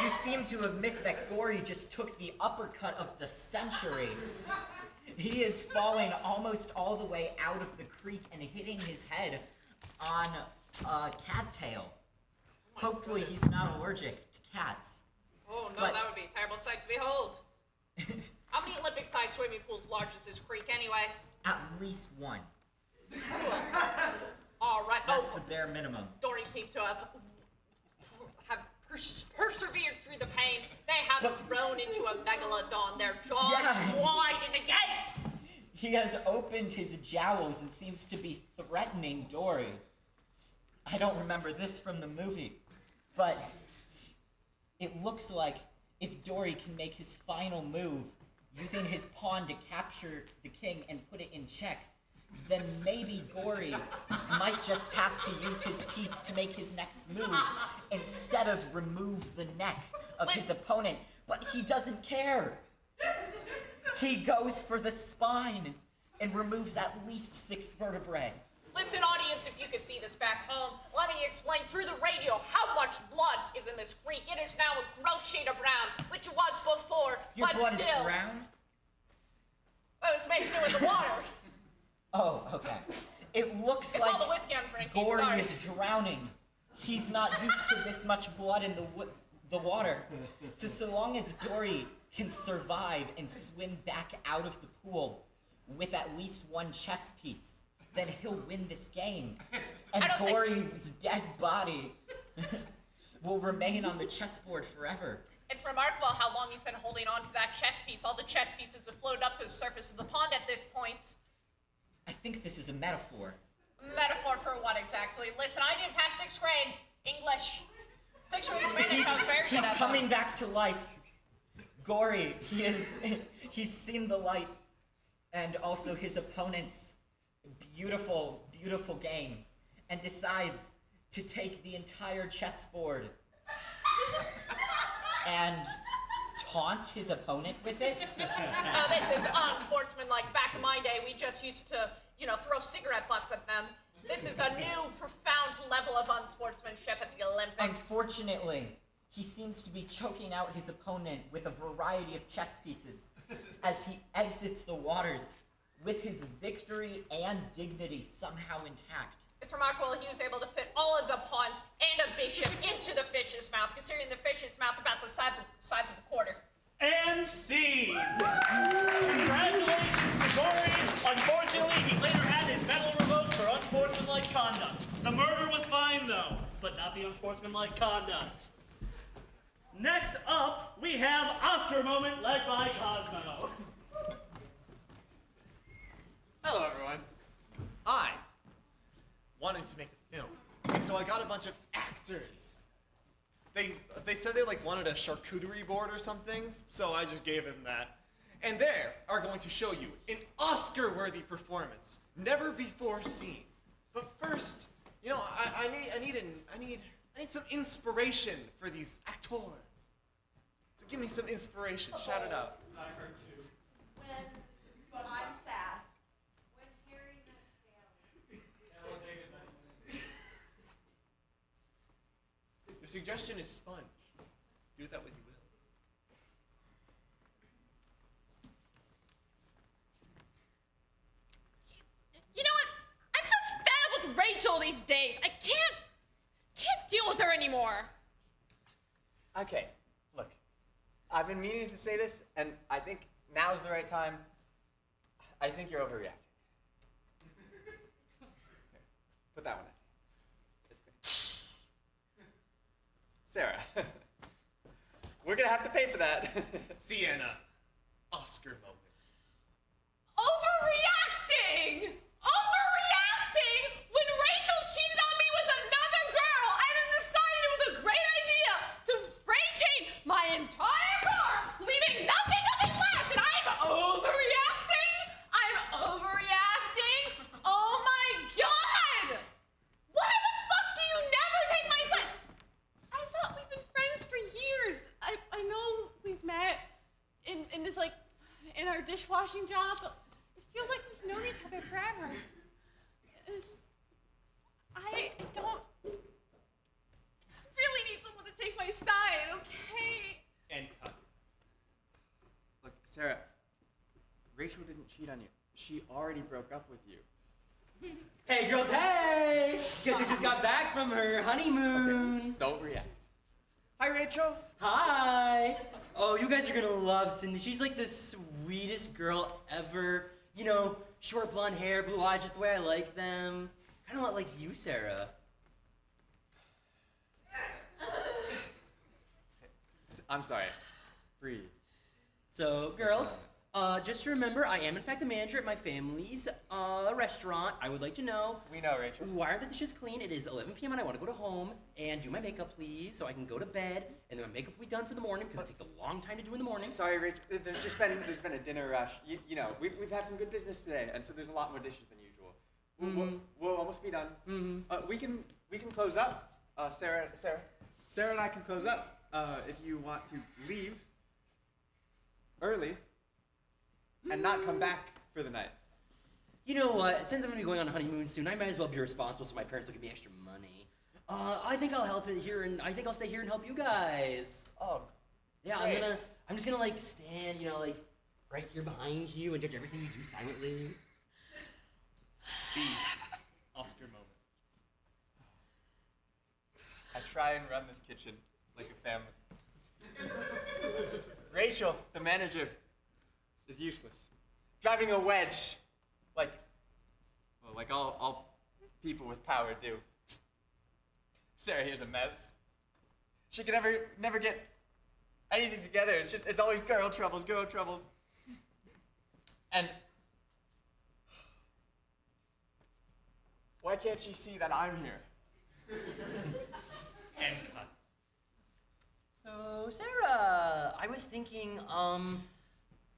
S8: You seem to have missed that Gory just took the uppercut of the century. He is falling almost all the way out of the creek and hitting his head on a cattail. Hopefully he's not allergic to cats.
S5: Oh no, that would be a terrible sight to behold. How many Olympic-sized swimming pools large is this creek anyway?
S8: At least one.
S5: All right.
S8: That's the bare minimum.
S5: Dory seems to have persevered through the pain. They have grown into a megalodon. Their jaws widen again.
S8: He has opened his jowls and seems to be threatening Dory. I don't remember this from the movie, but it looks like if Dory can make his final move, using his pawn to capture the king and put it in check, then maybe Gory might just have to use his teeth to make his next move instead of remove the neck of his opponent. But he doesn't care. He goes for the spine and removes at least 6 vertebrae.
S5: Listen, audience, if you could see this back home, let me explain through the radio how much blood is in this creek. It is now a gross shade of brown, which it was before,
S8: Your
S5: but
S8: blood
S5: still.
S8: is brown?
S5: Well, it was mixed in with the water.
S8: Oh, okay. It looks
S5: It's
S8: like
S5: all the whiskey I'm drinking,
S8: Gory
S5: sorry.
S8: is drowning. He's not used to this much blood in the water. So long as Dory can survive and swim back out of the pool with at least 1 chess piece, then he'll win this game. And Gory's dead body will remain on the chessboard forever.
S5: It's remarkable how long he's been holding on to that chess piece. All the chess pieces have floated up to the surface of the pond at this point.
S8: I think this is a metaphor.
S5: Metaphor for what exactly? Listen, I didn't pass 6th grade English. 6th grade Spanish, I was very good
S8: He's
S5: at
S8: coming
S5: them.
S8: back to life. Gory, he's seen the light, and also his opponent's beautiful, beautiful game, and decides to take the entire chessboard and taunt his opponent with it.
S5: This is unsportsmanlike. Back in my day, we just used to, throw cigarette butts at them. This is a new, profound level of unsportsmanship at the Olympics.
S8: Unfortunately, he seems to be choking out his opponent with a variety of chess pieces as he exits the waters with his victory and dignity somehow intact.
S5: It's remarkable he was able to fit all of the pawns and a bishop into the fish's mouth, considering the fish's mouth about the size of a quarter.
S13: And scene! Congratulations to Gory! Unfortunately, he later had his medal revoked for unsportsmanlike conduct. The murder was fine, though, but not the unsportsmanlike conduct. Next up, we have Oscar moment led by Cosmo.
S9: Hello, everyone. I wanted to make a film, and so I got a bunch of actors. They said they wanted a charcuterie board or something, so I just gave them that. And they are going to show you an Oscar-worthy performance, never before seen. But first, I need some inspiration for these actors. So give me some inspiration. Shout it out.
S11: I heard too. When I'm sad. When Harry met Sally.
S9: Your suggestion is sponge. Do that what you will.
S2: You know what? I'm so fed up with Rachel these days. I can't deal with her anymore.
S3: Okay, look, I've been meaning to say this, and I think now's the right time. I think you're overreacting. Here, put that one in. Sarah, we're gonna have to pay for that.
S12: Sienna, Oscar moment.
S4: Overreacting! Overreacting! When Rachel cheated on me with another girl, I then decided it was a great idea to spray paint my entire car, leaving nothing of it left, and I'm overreacting! I'm overreacting! Oh my god! Why the fuck do you never take my side? I thought we've been friends for years. I know we've met in this, like, in our dishwashing job, but it feels like we've known each other forever. It's just, I don't, I just really need someone to take my side, okay?
S3: And cut. Look, Sarah, Rachel didn't cheat on you. She already broke up with you.
S6: Hey, girls, hey! Guess who just got back from her honeymoon?
S3: Okay, don't react. Hi, Rachel.
S6: Hi! Oh, you guys are gonna love Cindy. She's like the sweetest girl ever. You know, short blonde hair, blue eyes, just the way I like them. Kind of like you, Sarah.
S3: I'm sorry. Breathe.
S6: So, girls, just remember, I am in fact the manager at my family's restaurant. I would like to know.
S3: We know, Rachel.
S6: Why aren't the dishes clean? It is 11 p.m. and I want to go to home and do my makeup, please, so I can go to bed, and then my makeup will be done for the morning because it takes a long time to do in the morning.
S3: Sorry, Rachel. There's been a dinner rush. You know, we've had some good business today, and so there's a lot more dishes than usual. We'll almost be done. We can close up. Sarah and I can close up if you want to leave early and not come back for the night.
S6: You know what? Since I'm going to be going on a honeymoon soon, I might as well be responsible so my parents will give me extra money. I think I'll help it here, and I think I'll stay here and help you guys.
S3: Oh,
S6: yeah.
S3: great.
S6: I'm just gonna like stand, you know, like right here behind you and judge everything you do silently.
S12: B. Oscar moment.
S3: I try and run this kitchen like a family. Rachel, the manager, is useless. Driving a wedge, like all people with power do. Sarah here's a mess. She can never get anything together. It's always girl troubles. And why can't she see that I'm here?
S12: And cut.
S6: So, Sarah, I was thinking, I'm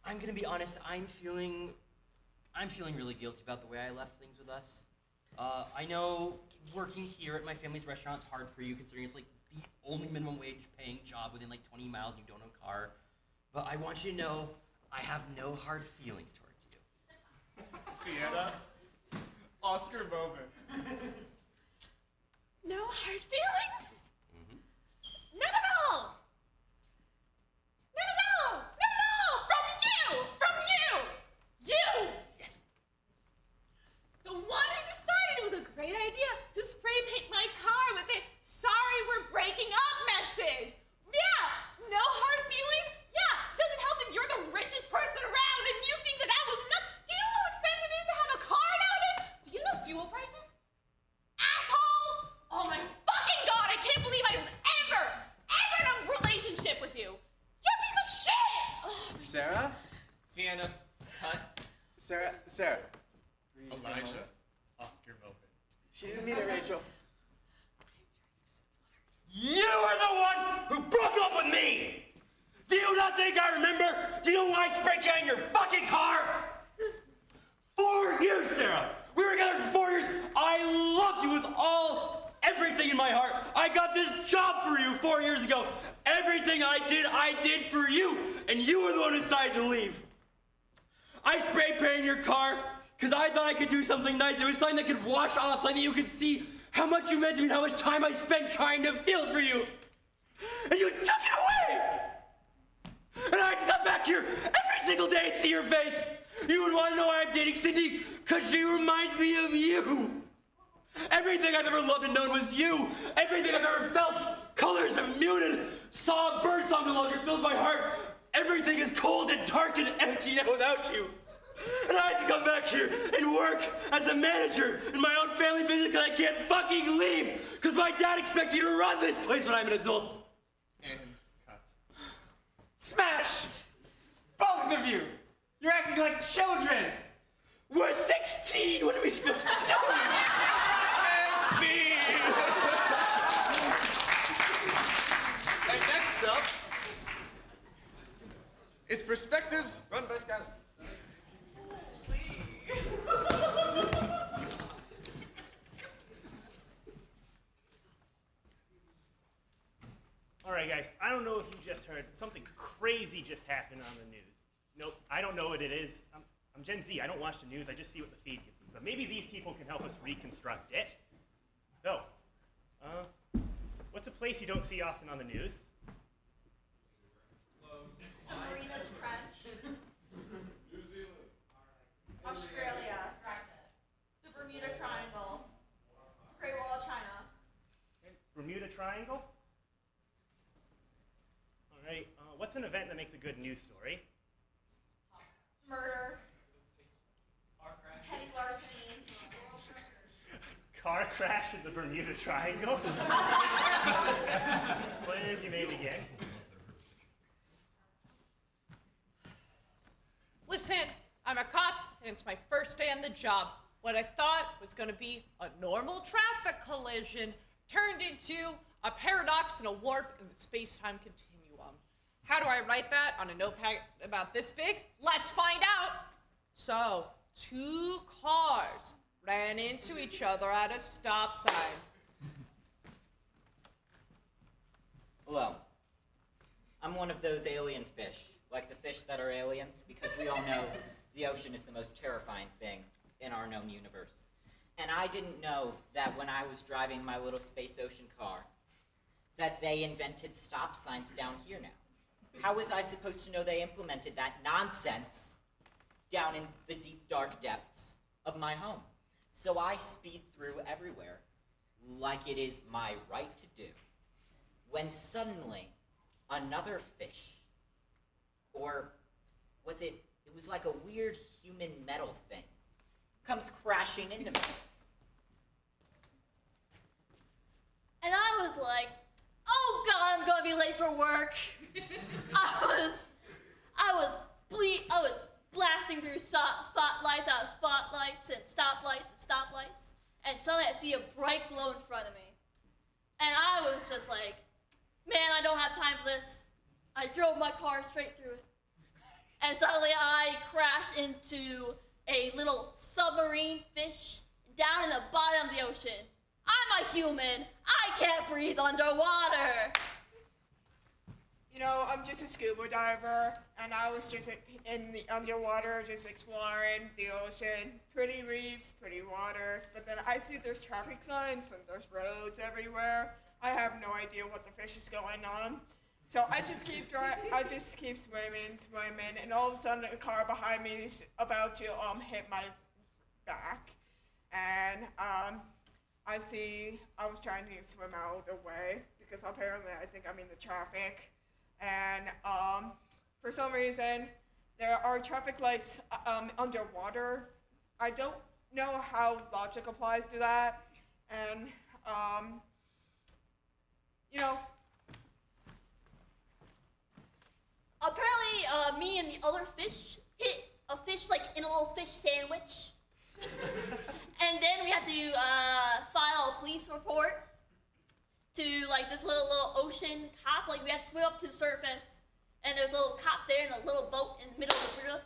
S6: gonna be honest, I'm feeling really guilty about the way I left things with us. I know working here at my family's restaurant is hard for you, considering it's like the only minimum wage paying job within like 20 miles and you don't own a car. But I want you to know I have no hard feelings towards you.
S12: Sienna, Oscar moment.
S4: No hard feelings? None at all! None at all! None at all! From you! From you! You! Yes. The one who decided it was a great idea to spray paint my car with a "sorry we're breaking up" message. Yeah! No hard feelings? Yeah! Doesn't help that you're the richest person around and you think that was enough. Do you know how expensive it is to have a car nowadays? Do you know fuel prices? Asshole! Oh my fucking god, I can't believe I was ever in a relationship with you. You're a piece of shit! Ugh.
S3: Sarah?
S12: Sienna, cut.
S3: Sarah? Breathe for a
S12: Elijah,
S3: moment.
S12: Oscar moment.
S3: She didn't mean it, Rachel.
S6: You are the one who broke up with me! Do you not think I remember? Do you know why I spray painted your fucking car? 4 years, Sarah! We were together for 4 years. I loved you with everything in my heart. I got this job for you 4 years ago. Everything I did for you, and you were the one who decided to leave. I spray painted your car because I thought I could do something nice. It was something that could wash off, something that you could see how much you meant to me and how much time I spent trying to feel for you. And you took it away! And I had to come back here every single day and see your face. You would want to know why I'm dating Cindy, because she reminds me of you. Everything I've ever loved and known was you. Everything I've ever felt, colors of muted, saw a bird song no longer fills my heart. Everything is cold and dark and empty now without you. And I had to come back here and work as a manager in my own family business because I can't fucking leave because my dad expects me to run this place when I'm an adult.
S12: And cut.
S3: Smash! Both of you! You're acting like children! We're 16! What are we supposed to do?
S9: And next up is Perspectives run by Scott.
S14: All right, guys, I don't know if you just heard, but something crazy just happened on the news. Nope, I don't know what it is. I'm Gen Z. I don't watch the news. I just see what the feed gives me. But maybe these people can help us reconstruct it. So, what's a place you don't see often on the news?
S4: Marina's Trench. New Zealand. Australia. The Bermuda Triangle. Great Wall of China.
S14: Bermuda Triangle? All right, what's an event that makes a good news story?
S4: Murder. Petty larceny.
S14: Car crash in the Bermuda Triangle? Players, you may begin.
S2: Listen, I'm a cop, and it's my first day on the job. What I thought was going to be a normal traffic collision turned into a paradox and a warp in the space-time continuum. How do I write that on a notepad about this big? Let's find out. So, 2 cars ran into each other at a stop sign.
S8: Hello. I'm one of those alien fish, like the fish that are aliens, because we all know the ocean is the most terrifying thing in our known universe. And I didn't know that when I was driving my little space ocean car, that they invented stop signs down here now. How was I supposed to know they implemented that nonsense down in the deep, dark depths of my home? So I speed through everywhere like it is my right to do. When suddenly, another fish, or was it was like a weird human metal thing, comes crashing into me.
S18: And I was like, oh God, I'm gonna be late for work. I was blasting through spotlights out of spotlights and stoplights, and suddenly I see a bright glow in front of me. And I was just like, man, I don't have time for this. I drove my car straight through it. And suddenly I crashed into a little submarine fish down in the bottom of the ocean. I'm a human. I can't breathe underwater.
S11: You know, I'm just a scuba diver, and I was just in the underwater, just exploring the ocean. Pretty reefs, pretty waters, but then I see there's traffic signs and there's roads everywhere. I have no idea what the fish is going on. So I just keep swimming, and all of a sudden a car behind me is about to hit my back. And I was trying to swim out of the way because apparently I think I'm in the traffic. And for some reason, there are traffic lights underwater. I don't know how logic applies to that. And, you know.
S18: Apparently, me and the other fish hit a fish like in a little fish sandwich. And then we had to file a police report to like this little ocean cop. Like we had to swim up to the surface, and there's a little cop there in a little boat in the middle of the river.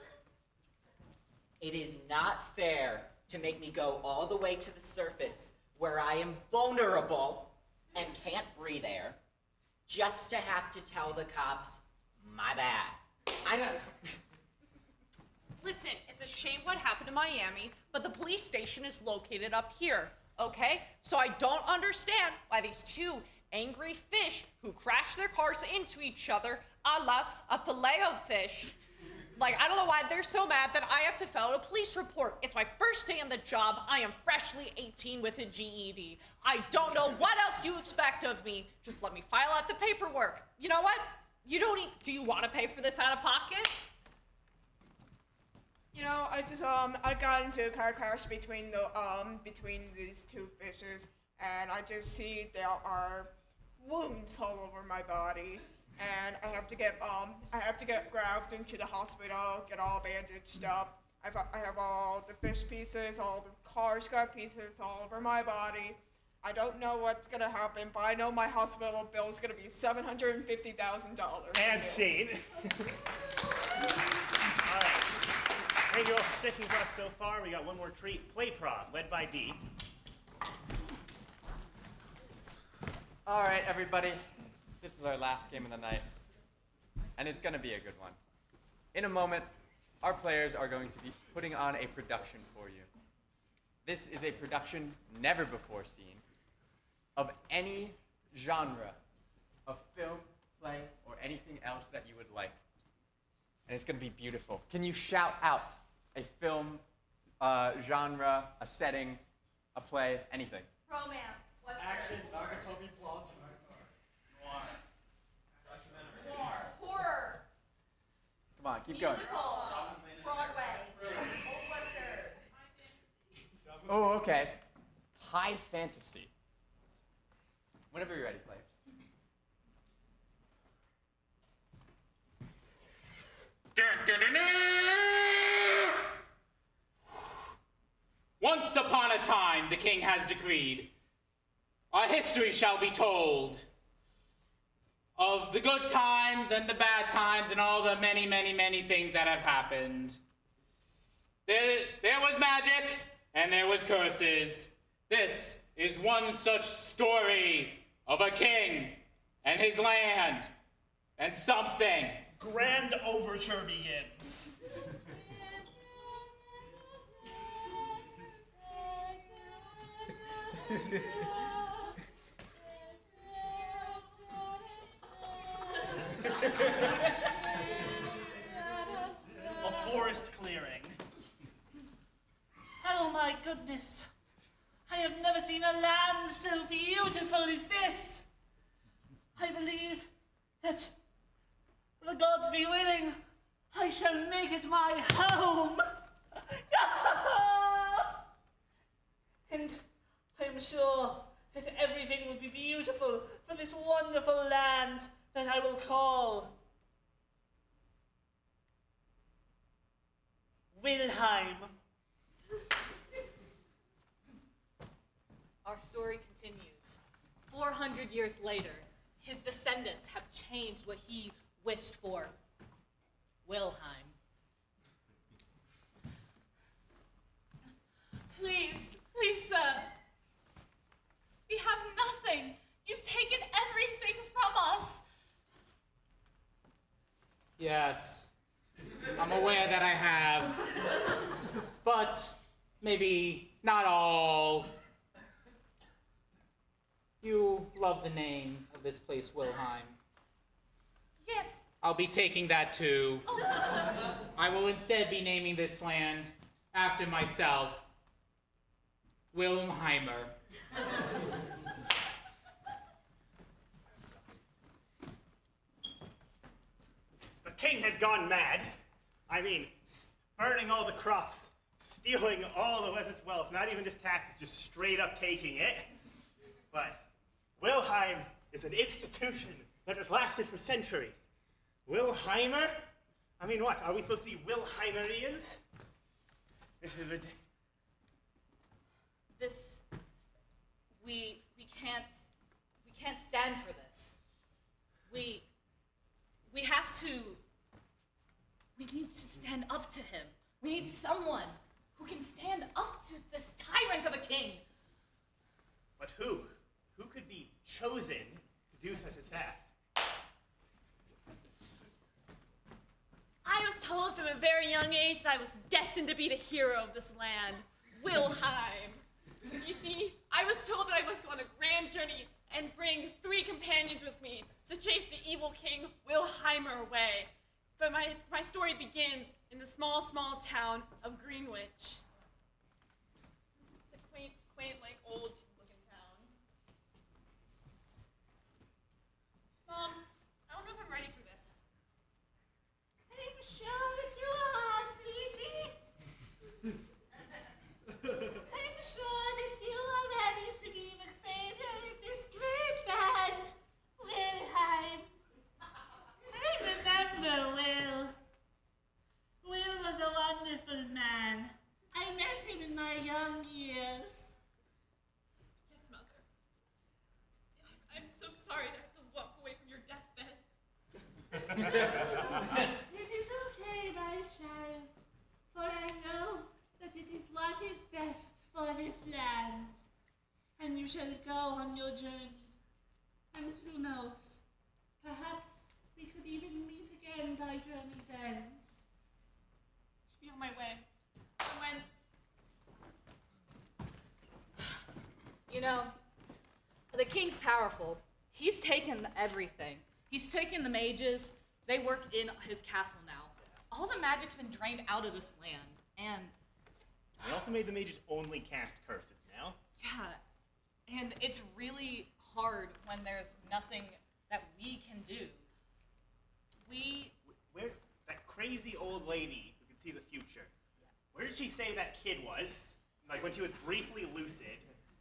S8: It is not fair to make me go all the way to the surface where I am vulnerable and can't breathe air, just to have to tell the cops, my bad. I don't.
S2: Listen, it's a shame what happened in Miami, but the police station is located up here, okay? So I don't understand why these 2 angry fish who crash their cars into each other, a la a filet-o-fish, like, I don't know why they're so mad that I have to file a police report. It's my first day on the job. I am freshly 18 with a GED. I don't know what else you expect of me. Just let me file out the paperwork. You know what? You don't need, do you want to pay for this out of pocket?
S11: You know, I got into a car crash between these 2 fishes, and I just see there are wounds all over my body, and I have to get grabbed into the hospital, get all bandaged up. I have all the fish pieces, all the car scar pieces all over my body. I don't know what's gonna happen, but I know my hospital bill is gonna be $750,000.
S14: And scene. All right. Thank you all for sticking with us so far. We got one more treat. Play prov, led by B.
S3: All right, everybody. This is our last game of the night, and it's going to be a good one. In a moment, our players are going to be putting on a production for you. This is a production never before seen of any genre of film, play, or anything else that you would like. And it's going to be beautiful. Can you shout out a film, genre, a setting, a play, anything?
S4: Romance. Western.
S6: Action, Nakatomi Plus.
S4: Noir. Horror.
S3: Come on, keep going.
S4: Musical. Broadway. Old Western.
S3: Oh, okay. High fantasy. Whenever you're ready, players.
S1: Once upon a time, the king has decreed, our history shall be told of the good times and the bad times and all the many, many, many things that have happened. There was magic and there was curses. This is one such story of a king and his land and something.
S13: Grand overture begins. A forest clearing. Oh my goodness. I have never seen a land so beautiful as this. I believe that, the gods be willing, I shall make it my home. And I am sure that everything will be beautiful for this wonderful land that I will call Wilhelm.
S4: Our story continues. 400 years later, his descendants have changed what he wished for. Wilhelm. Please, sir. We have nothing. You've taken everything from us.
S1: Yes, I'm aware that I have, but maybe not all. You love the name of this place, Wilhelm.
S4: Yes.
S1: I'll be taking that too.
S4: Oh.
S1: I will instead be naming this land after myself, Wilhelmheimer.
S14: The king has gone mad. I mean, burning all the crops, stealing all the Wessex wealth, not even just taxes, just straight up taking it. But Wilhelm is an institution that has lasted for centuries. Wilheimer? I mean, what? Are we supposed to be Wilheimerians? This is ridiculous.
S4: We can't stand for this. We need to stand up to him. We need someone who can stand up to this tyrant of a king.
S14: But who? Who could be chosen to do such a task?
S7: I was told from a very young age that I was destined to be the hero of this land, Wilhelm. You see, I was told that I must go on a grand journey and bring 3 companions with me to chase the evil king Wilheimer away. But my story begins in the small town of Greenwich. It's a quaint, like, old-looking town. Mom, I don't know if I'm ready for this.
S19: I'm sure that you are, sweetie. I'm sure that you are ready to be the savior of this great land, Wilhelm.
S13: what is best for this land, and you shall go on your journey. And who knows, perhaps we could even meet again by journey's end.
S4: Should be on my way. On Wednesday. You know, the king's powerful. He's taken everything. He's taken the mages. They work in his castle now. All the magic's been drained out of this land. And
S14: They also made the mages only cast curses now.
S4: yeah, and it's really hard when there's nothing that we can do.
S14: Where that crazy old lady who can see the future? Where did she say that kid was? Like when she was briefly lucid.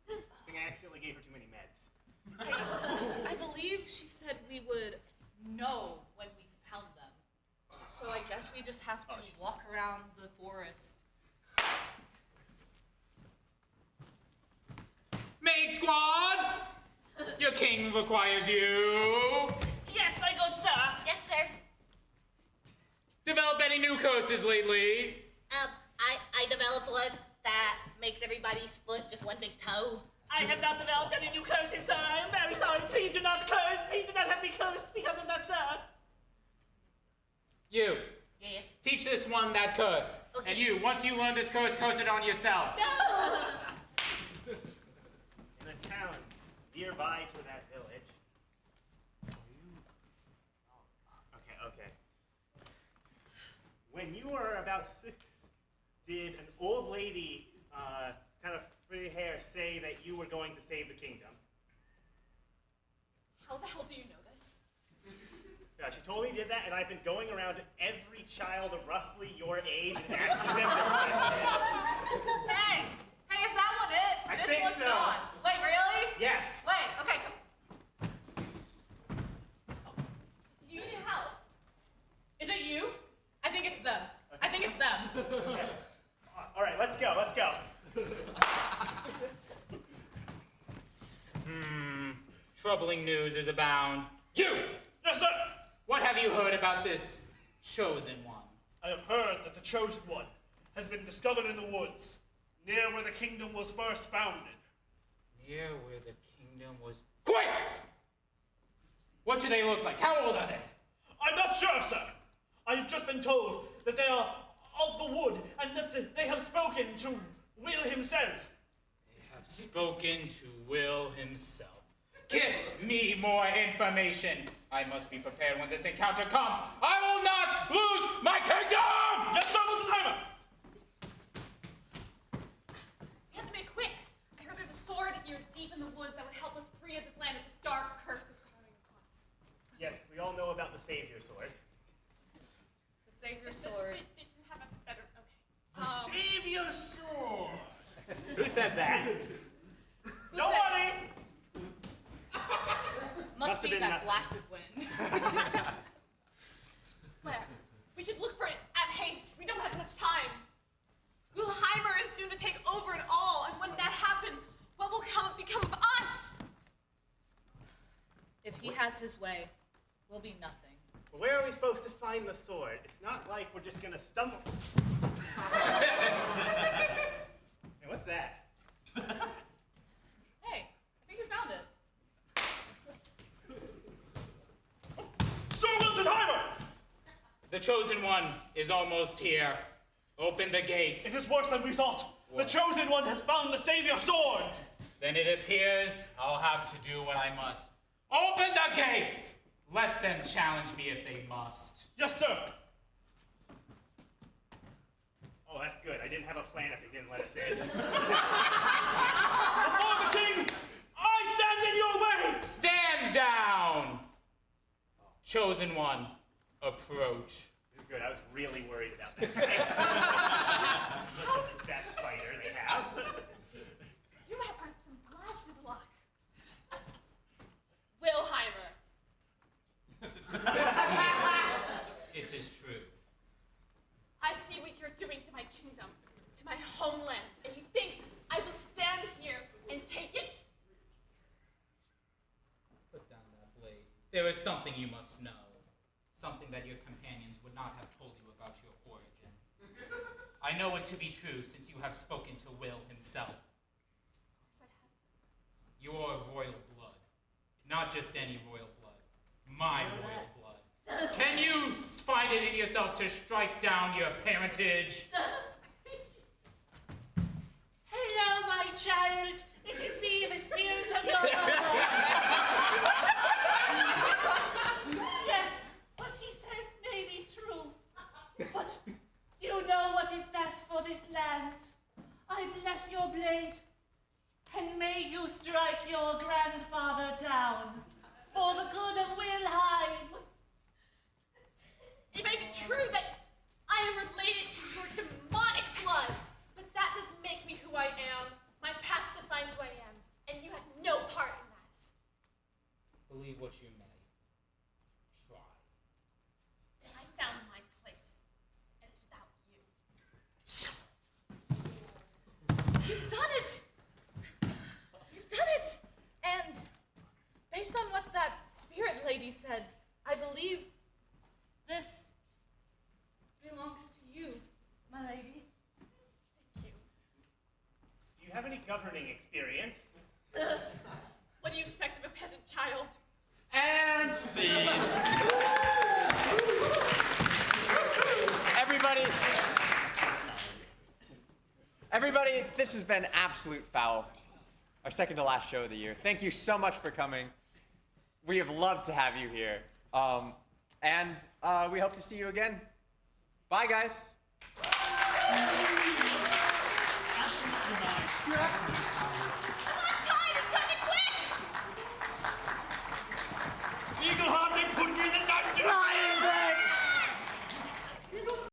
S14: I think I accidentally gave her too many meds.
S4: I believe she said we would know when we found them. So I guess we just have to walk around the forest.
S1: Maid Squad! Your king requires you.
S13: Yes, my good sir.
S19: Yes, sir.
S1: Develop any new curses lately?
S19: I developed one that makes everybody's foot just one big toe.
S13: I have not developed any new curses, sir. I am very sorry. Please do not curse. Please do not have me cursed because of that, sir.
S1: You.
S19: Yes.
S1: Teach this one that curse.
S19: Okay.
S1: And you, once you learn this curse it on yourself.
S19: No!
S14: In a town nearby to that village. Okay. When you were about 6, did an old lady, kind of free hair, say that you were going to save the kingdom?
S4: How the hell do you know this?
S14: Yeah, she totally did that, and I've been going around to every child of roughly your age and asking them this question.
S4: Hey, is that one it?
S14: I
S4: this
S14: think
S4: one's
S14: so.
S4: gone. Wait, really?
S14: Yes.
S4: Wait, okay, come. Oh, do you need help? Is it you? I think it's them. I think it's them.
S14: All right, let's go.
S1: Troubling news is abound. You!
S20: Yes, sir!
S1: What have you heard about this chosen one?
S20: I have heard that the chosen one has been discovered in the woods, near where the kingdom was first founded.
S1: Near where the kingdom was... Quick! What do they look like? How old are they?
S20: I'm not sure, sir. I have just been told that they are of the wood and that they have spoken to Will himself.
S1: They have spoken to Will himself. Get me more information. I must be prepared when this encounter comes. I will not lose my kingdom!
S20: Yes, sir, Mr. Timer!
S2: We have to make quick. I heard there's a sword here deep in the woods that would help us free of this land of the dark curse of carrying us.
S14: Yes, we all know about the Savior Sword.
S4: The Savior Sword.
S2: They didn't have a better. Okay.
S20: The Savior Sword!
S14: Who said that?
S20: Nobody!
S4: Must be
S14: have been
S4: that
S14: nothing.
S4: blasted wind.
S2: Where? We should look for it at haste. We don't have much time. Wilheimer is soon to take over it all, and when that happens, what will become of us?
S4: If he has his way, we'll be nothing.
S14: Where are we supposed to find the sword? It's not like we're just gonna stumble. Hey, what's that?
S4: Hey, I think we found it.
S20: Sir Wiltonheimer!
S1: The chosen one is almost here. Open the gates.
S20: It is worse than we thought.
S1: What?
S20: The chosen one has found the Savior Sword!
S1: Then it appears I'll have to do what I must. Open the gates! Let them challenge me if they must.
S20: Yes, sir.
S14: Oh, that's good. I didn't have a plan if they didn't let us in.
S20: Before the king, I stand in your way!
S1: Stand down! Chosen one, approach.
S14: This is good. I was really worried about that guy. The best fighter they have.
S2: You have earned some glass for the lock. Wilheimer.
S1: It is true.
S2: I see what you're doing to my kingdom, to my homeland, and you think I will stand here and take it?
S1: Put down that blade. There is something you must know. Something that your companions would not have told you about your origin. I know it to be true since you have spoken to Will himself. You're royal blood. Not just any royal blood. My royal blood. Can you find it in yourself to strike down your parentage?
S13: Hello, my child. It is me, the spirit of your mother. Yes, what he says may be true. But you know what is best for this land. I bless your blade. And may you strike your grandfather down for the good of Wilhelm.
S4: It may be true that I am related to your demonic blood, but that doesn't make me who I am. My past defines who I am, and you had no part in that.
S1: Believe what you may. Try.
S4: I found my place, and it's without you. You've done it! You've done it! And based on what that spirit lady said, I believe this belongs to you, my lady. Thank you.
S14: Do you have any governing experience?
S4: What do you expect of a peasant child?
S3: And scene. Everybody, this has been Absolute Fowl, our second to last show of the year. Thank you so much for coming. We have loved to have you here. And we hope to see you again. Bye, guys.